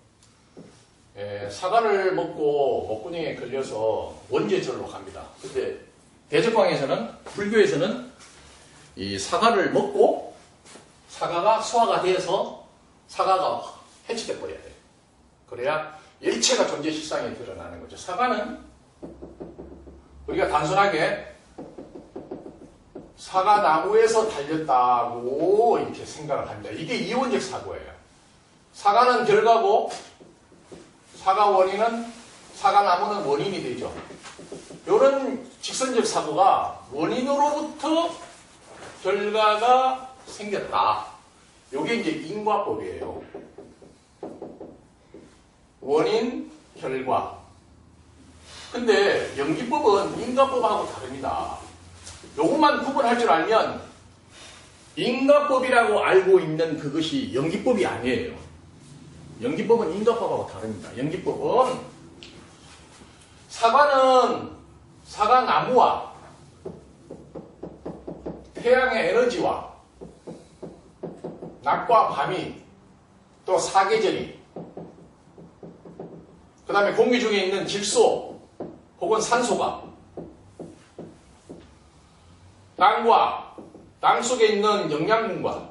사과를 먹고 목구멍에 걸려서 원죄절로 갑니다. 근데 대적광에서는, 불교에서는 이 사과를 먹고 사과가 소화가 돼서 사과가 해치돼 버려야 돼요. 그래야 일체가 존재 실상에 드러나는 거죠. 사과는 우리가 단순하게 사과나무에서 달렸다고 이렇게 생각을 합니다. 이게 이원적 사고예요. 사과는 결과고 사과 원인은, 사과나무는 원인이 되죠. 이런 직선적 사고가 원인으로부터 결과가 생겼다. 이게 이제 인과법이에요. 원인, 결과. 근데 연기법은 인과법하고 다릅니다. 요것만 구분할 줄 알면 인과법이라고 알고 있는 그것이 연기법이 아니에요. 연기법은 인과법하고 다릅니다. 연기법은 사과는 사과나무와 태양의 에너지와 낮과 밤이 또 사계절이 그 다음에 공기 중에 있는 질소 혹은 산소가 땅과 땅 속에 있는 영양분과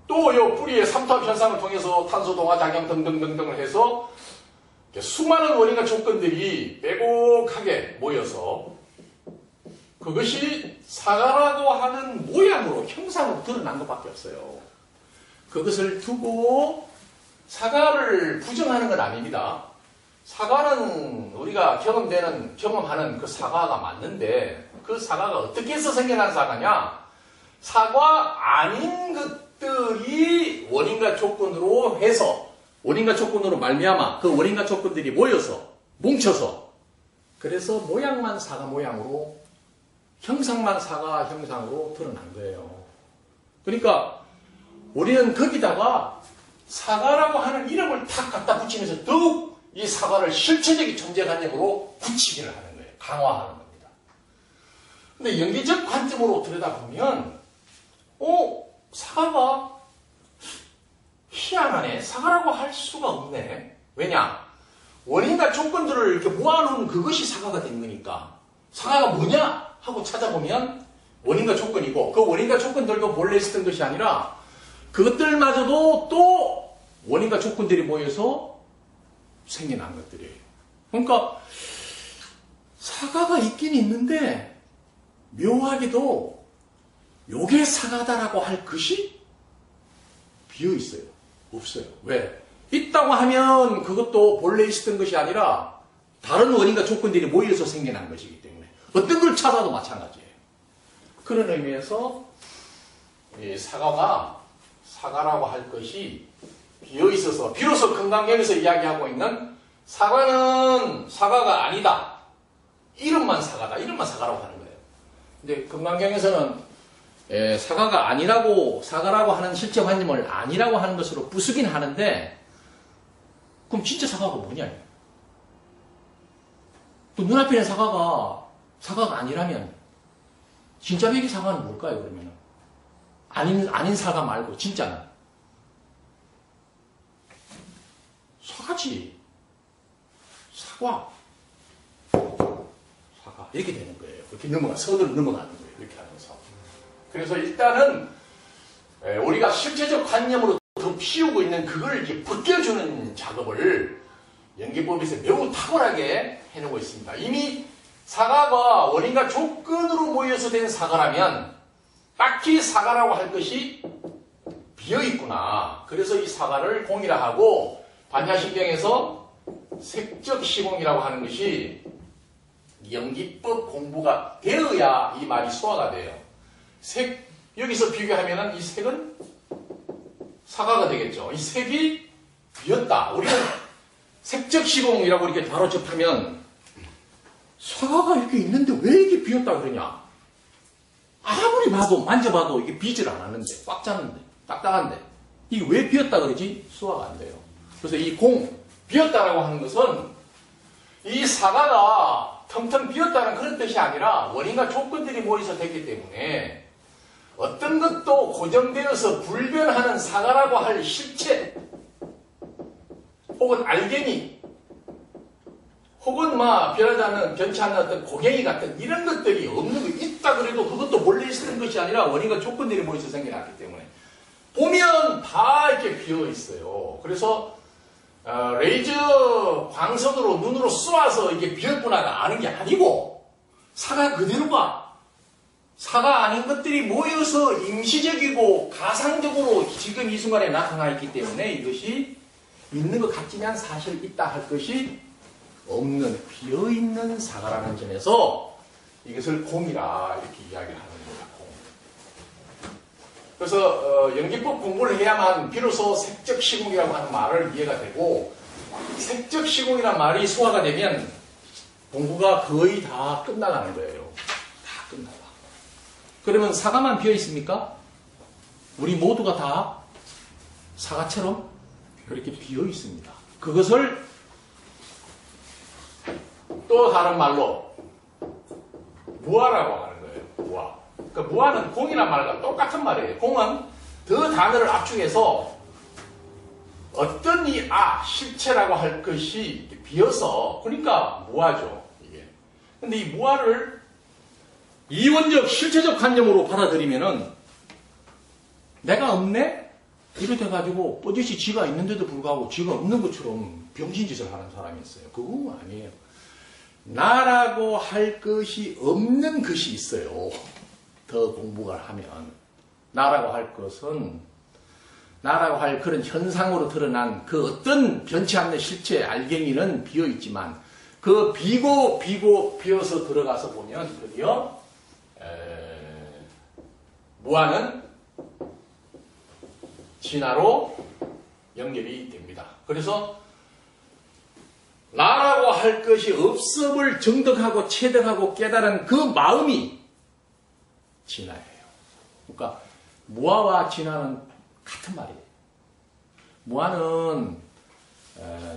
또 요 뿌리의 삼투압 현상을 통해서 탄소 동화 작용 등등등등을 해서 수많은 원인과 조건들이 빼곡하게 모여서 그것이 사과라고 하는 모양으로 형상으로 드러난 것밖에 없어요. 그것을 두고 사과를 부정하는 건 아닙니다. 사과는 우리가 경험하는 그 사과가 맞는데 그 사과가 어떻게 해서 생겨난 사과냐? 사과 아닌 것들이 원인과 조건으로 해서 원인과 조건으로 말미암아 그 원인과 조건들이 모여서 뭉쳐서 그래서 모양만 사과 모양으로 형상만 사과 형상으로 드러난 거예요. 그러니까 우리는 거기다가 사과라고 하는 이름을 탁 갖다 붙이면서 더욱 이 사과를 실체적인 존재관념으로 굳히기를 하는 거예요. 강화하는 겁니다. 근데 연기적 관점으로 들여다보면 사과가 희한하네. 사과라고 할 수가 없네. 왜냐? 원인과 조건들을 이렇게 모아놓은 그것이 사과가 된 거니까 사과가 뭐냐? 하고 찾아보면 원인과 조건이고 그 원인과 조건들도 본래 있었던 것이 아니라 그것들마저도 또 원인과 조건들이 모여서 생겨난 것들이에요. 그러니까 사과가 있긴 있는데 묘하게도 요게 사과다라고 할 것이 비어 있어요. 없어요. 왜? 있다고 하면 그것도 본래 있었던 것이 아니라 다른 원인과 조건들이 모여서 생겨난 것이기 때문에 어떤 걸 찾아도 마찬가지예요. 그런 의미에서 이 사과라고 할 것이 비어 있어서 비로소 금강경에서 이야기하고 있는 사과는 사과가 아니다. 이름만 사과다. 이름만 사과라고 하는 거예요. 근데 금강경에서는 사과가 아니라고 사과라고 하는 실제 관념을 아니라고 하는 것으로 부수긴 하는데 그럼 진짜 사과가 뭐냐? 또 눈앞에 있는 사과가 아니라면 진짜 백의 사과는 뭘까요? 그러면은 아닌 사과 말고 진짜는 사과지. 사과 이렇게 되는 거예요. 이렇게 선으로 넘어가는 거예요. 이렇게 하면서. 그래서 일단은 우리가 실제적 관념으로 덮씌우고 있는 그걸 이렇게 벗겨주는 작업을 연기법에서 매우 탁월하게 해놓고 있습니다. 이미 사과가 원인과 조건으로 모여서 된 사과라면 딱히 사과라고 할 것이 비어있구나. 그래서 이 사과를 공이라 하고 반야신경에서 색적 시공이라고 하는 것이 연기법 공부가 되어야 이 말이 소화가 돼요. 여기서 비교하면 이 색은 사과가 되겠죠. 이 색이 비었다. 우리는 색적 시공이라고 이렇게 바로 접하면 사과가 이렇게 있는데 왜 이게 비었다 그러냐? 아무리 봐도 만져봐도 이게 비질 않았는데 꽉 찼는데 딱딱한데 이게 왜 비었다 그러지? 수화가 안 돼요. 그래서 이 비었다라고 하는 것은 이 사과가 텅텅 비었다는 그런 뜻이 아니라 원인과 조건들이 모여서 됐기 때문에 어떤 것도 고정되어서 불변하는 사과라고 할 실체 혹은 알갱이 혹은 변하지 않는 어떤 고갱이 같은 이런 것들이 없는 거 있다 그래도 그것도 원래 있었던 것이 아니라 원인과 조건들이 모여서 생겨났기 때문에 보면 다 이렇게 비어 있어요. 그래서 레이저 광선으로 눈으로 쏘아서 이게 비었구나가 아는 게 아니고 사과 그대로가 사과 아닌 것들이 모여서 임시적이고 가상적으로 지금 이 순간에 나타나 있기 때문에 이것이 있는 것 같지만 사실 있다 할 것이 없는 비어있는 사과라는 점에서 이것을 공이라 이렇게 이야기를 하는 거예요. 그래서 연기법 공부를 해야만 비로소 색적 시공이라고 하는 말을 이해가 되고 색적 시공이라는 말이 소화가 되면 공부가 거의 다 끝나가는 거예요. 다 끝나가. 그러면 사과만 비어 있습니까? 우리 모두가 다 사과처럼 그렇게 비어 있습니다. 그것을 또 다른 말로 무아라고 하는 거예요. 무아. 그러니까 무아는 공이란 말과 똑같은 말이에요. 공은 더 단어를 압축해서 어떤 실체라고 할 것이 비어서 그러니까 무아죠. 이게. 근데 이 무아를 이원적 실체적 관념으로 받아들이면은 내가 없네? 이래 돼가지고 뽀짓이 지가 있는데도 불구하고 지가 없는 것처럼 병신짓을 하는 사람이 있어요. 그건 아니에요. 나라고 할 것이 없는 것이 있어요. 더 공부를 하면. 나라고 할 것은 나라고 할 그런 현상으로 드러난 그 어떤 변치 않는 실체 알갱이는 비어있지만 그 비어서 들어가서 보면 드디어 무아는 진화로 연결이 됩니다. 그래서 나라고 할 것이 없음을 정득하고 체득하고 깨달은 그 마음이 진화예요. 그러니까 무아와 진화는 같은 말이에요. 무아는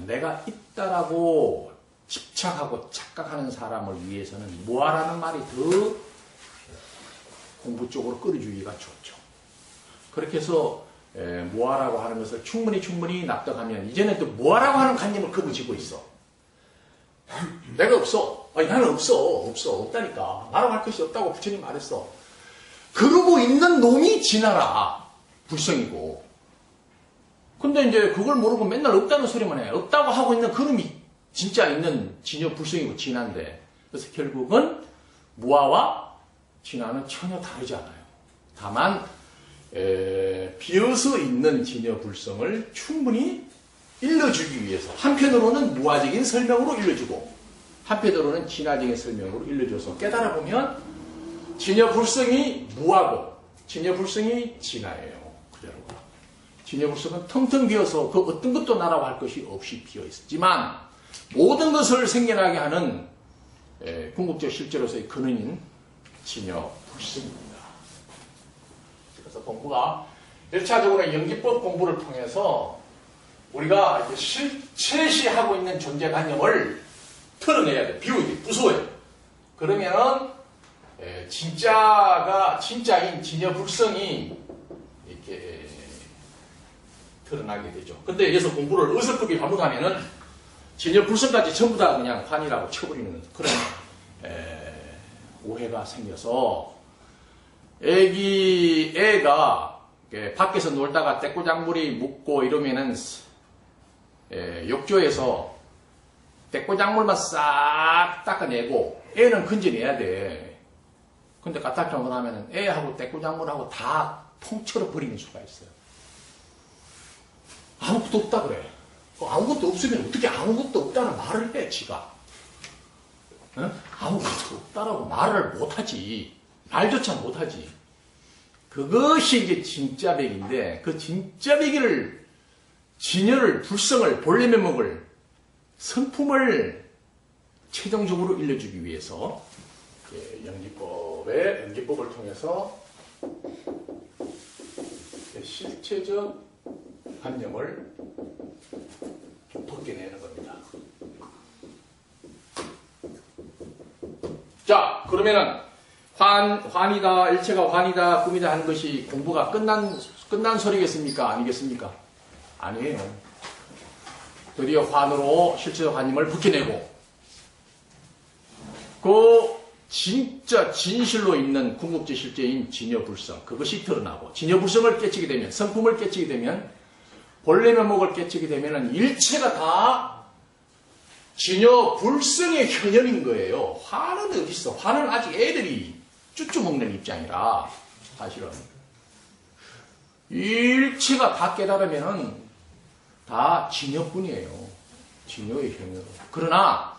내가 있다라고 집착하고 착각하는 사람을 위해서는 무아라는 말이 더 공부 쪽으로 끌어주기가 좋죠. 그렇게 해서 무아라고 하는 것을 충분히 납득하면 이제는 또 무아라고 하는 관념을 거부지고 있어. 내가 없어. 아니 나는 없다니까. 나라고 할 것이 없다고 부처님 말했어. 그러고 있는 놈이 진화라. 불성이고. 근데 이제 그걸 모르고 맨날 없다는 소리만 해. 없다고 하고 있는 그놈이 진짜 있는 진여 불성이고 진화인데. 그래서 결국은 무아와 진화는 전혀 다르지 않아요. 다만 비어서 있는 진여불성을 충분히 일러주기 위해서 한편으로는 무화적인 설명으로 일러주고 한편으로는 진화적인 설명으로 일러줘서 깨달아보면 진여불성이 무하고 진여불성이 진화예요. 그대로. 진여불성은 텅텅 비어서 그 어떤 것도 나라고 할 것이 없이 비어 있었지만 모든 것을 생겨나게 하는 궁극적 실제로서의 근원인 진여불성입니다. 그래서 공부가 1차적으로 연기법 공부를 통해서 우리가 실체시 하고 있는 존재관념을 털어내야 돼. 비워야 돼. 부숴야 돼. 그러면은 진짜인 진여불성이 이렇게 드러나게 되죠. 근데 여기서 공부를 어설프게 반복하면은 진여불성까지 전부 다 그냥 환이라고 쳐버리는 그런 오해가 생겨서 애가 밖에서 놀다가 떼꼬작물이 묻고 이러면은 욕조에서 떼꼬작물만 싹 닦아내고 애는 건져내야 돼. 근데 까딱하고 나면은 애하고 떼꼬작물하고 다 통째로 버리는 수가 있어요. 아무것도 없다 그래. 아무것도 없으면 어떻게 아무것도 없다는 말을 해, 지가. 어? 아무것도 없다라고 말을 못하지. 말조차 못하지. 그것이 이제 진짜 백인데, 그 진짜 백이를, 진여를, 불성을, 본래면목을, 성품을 최종적으로 일러주기 위해서, 연기법을 통해서 실체적 관념을 좀 벗겨내는 겁니다. 자, 그러면은 환이다, 일체가 환이다, 꿈이다 하는 것이 공부가 끝난 소리겠습니까? 아니겠습니까? 아니에요. 드디어 환으로 실체적 관념을 벗겨내고 그 진짜 진실로 있는 궁극적 실제인 진여불성 그것이 드러나고 진여불성을 깨치게 되면 성품을 깨치게 되면 본래 면목을 깨치게 되면 일체가 다 진여불성의 현현인 거예요. 화는 어디 있어? 화는 아직 애들이 쭈쭈 먹는 입장이라 사실은 일체가 다 깨달으면 다 진여뿐이에요. 진여의 현현으로. 그러나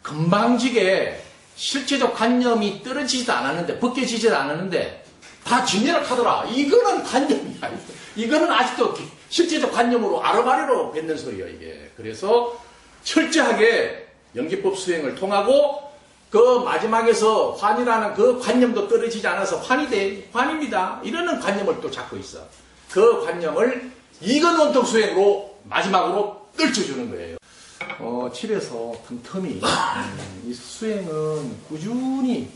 금방지게 실체적 관념이 떨어지지도 않았는데 벗겨지지도 않았는데 다 진여를 하더라. 이거는 관념이야. 이거는 아직도 실체적 관념으로 아르바리로 뱉는 소리예요. 이게. 그래서 철저하게 연기법 수행을 통하고 그 마지막에서 환이라는 그 관념도 떨어지지 않아서 환입니다. 이러는 관념을 또 잡고 있어. 그 관념을 이건 원통 수행으로 마지막으로 떨쳐주는 거예요. 7에서 틈틈이 이 수행은 꾸준히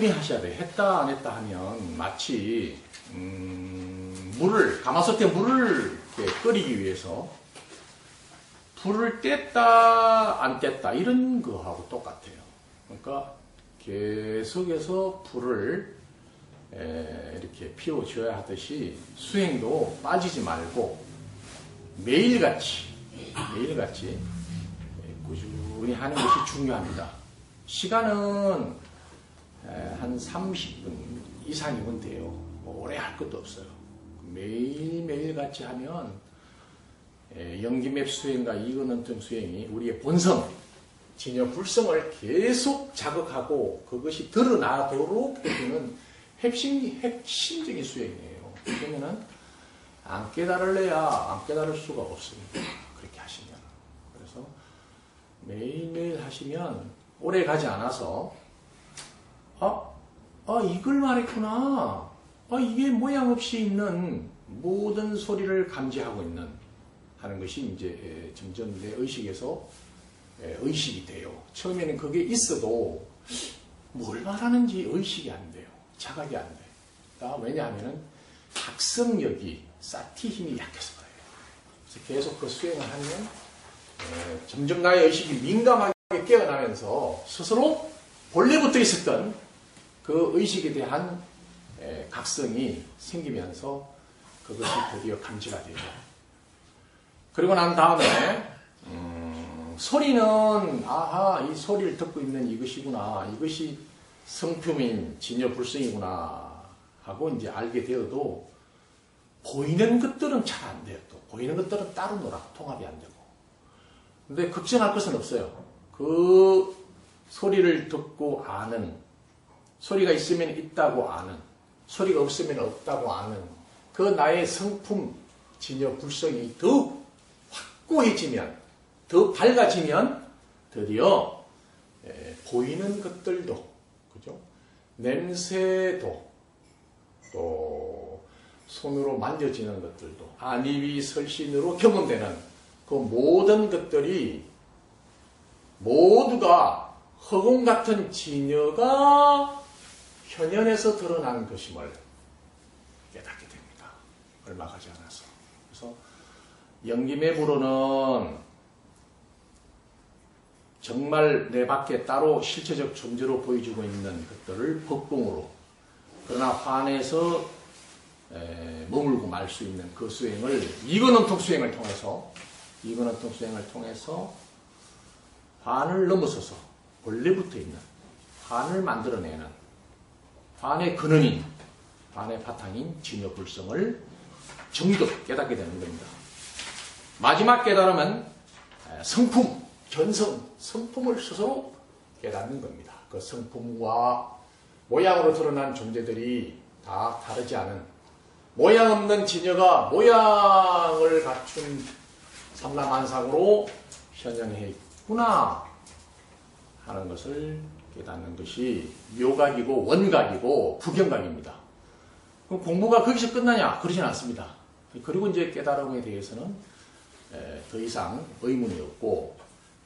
하셔야 돼요. 했다 안 했다 하면 마치 가마솥에 물을 끓이기 위해서 불을 뗐다 안 뗐다 이런 거하고 똑같아요. 그러니까 계속해서 불을 이렇게 피워줘야 하듯이 수행도 빠지지 말고 매일같이 꾸준히 하는 것이 중요합니다. 시간은 한 30분 이상이면 돼요. 오래 할 것도 없어요. 매일매일 같이 하면 연기맵 수행과 이근원점 수행이 우리의 본성, 진여불성을 계속 자극하고 그것이 드러나도록 해주는 핵심적인 수행이에요. 그러면은 안 깨달을래야 안 깨달을 수가 없습니다. 그렇게 하시면. 그래서 매일매일 하시면 오래 가지 않아서 이걸 말했구나. 이게 모양 없이 있는 모든 소리를 감지하고 있는 하는 것이 이제 점점 내 의식에서 의식이 돼요. 처음에는 그게 있어도 뭘 말하는지 의식이 안 돼요. 자각이 안 돼요. 왜냐하면 각성력이 사티 힘이 약해서 그래요. 그래서 계속 그 수행을 하면 점점 나의 의식이 민감하게 깨어나면서 스스로 본래부터 있었던 그 의식에 대한 각성이 생기면서 그것이 드디어 감지가 되죠. 그리고 난 다음에 소리는 이 소리를 듣고 있는 이것이구나. 이것이 성품인 진여불성이구나 하고 이제 알게 되어도 보이는 것들은 잘 안 돼요. 또 보이는 것들은 따로 놀아 통합이 안 되고. 근데 걱정할 것은 없어요. 그 소리를 듣고 아는, 소리가 있으면 있다고 아는, 소리가 없으면 없다고 아는 그 나의 성품 진여불성이 더욱 확고해지면, 더 밝아지면 드디어 보이는 것들도, 그죠? 냄새도, 또 손으로 만져지는 것들도, 안입이 설신으로 경험되는 그 모든 것들이 모두가 허공 같은 진여가 현현에서 드러난 것임을 깨닫게 됩니다. 얼마 가지 않아서. 그래서 영기매부로는 정말 내 밖에 따로 실체적 존재로 보여주고 있는 것들을 법공으로, 그러나 환에서 머물고 말 수 있는 그 수행을 이건원통 수행을 통해서 환을 넘어서서 원래부터 있는 환을 만들어내는 환의 근원인, 환의 바탕인 진여불성을 정득 깨닫게 되는 겁니다. 마지막 깨달음은 성품, 견성, 성품을 스스로 깨닫는 겁니다. 그 성품과 모양으로 드러난 존재들이 다 다르지 않은, 모양 없는 진여가 모양을 갖춘 삼라만상으로 현현해 있구나 하는 것을 깨닫는 것이 묘각이고 원각이고 부경각입니다. 그럼 공부가 거기서 끝나냐? 그러진 않습니다. 그리고 이제 깨달음에 대해서는 더 이상 의문이 없고,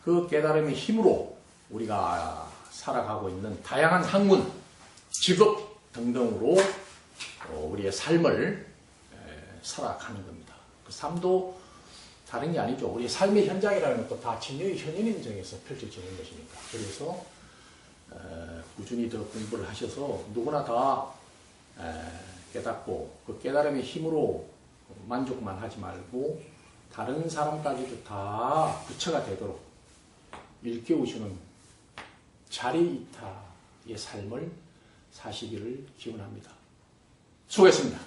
그 깨달음의 힘으로 우리가 살아가고 있는 다양한 학문, 직업 등등으로 우리의 삶을 살아가는 겁니다. 그 삶도 다른 게 아니죠. 우리의 삶의 현장이라는 것도 다 진여의 현현인정에서 펼쳐지는 것이니까. 그래서 꾸준히 더 공부를 하셔서 누구나 다 깨닫고, 그 깨달음의 힘으로 만족만 하지 말고 다른 사람까지도 다 부처가 되도록 일깨우시는 자리이타의 삶을 사시기를 기원합니다. 수고했습니다.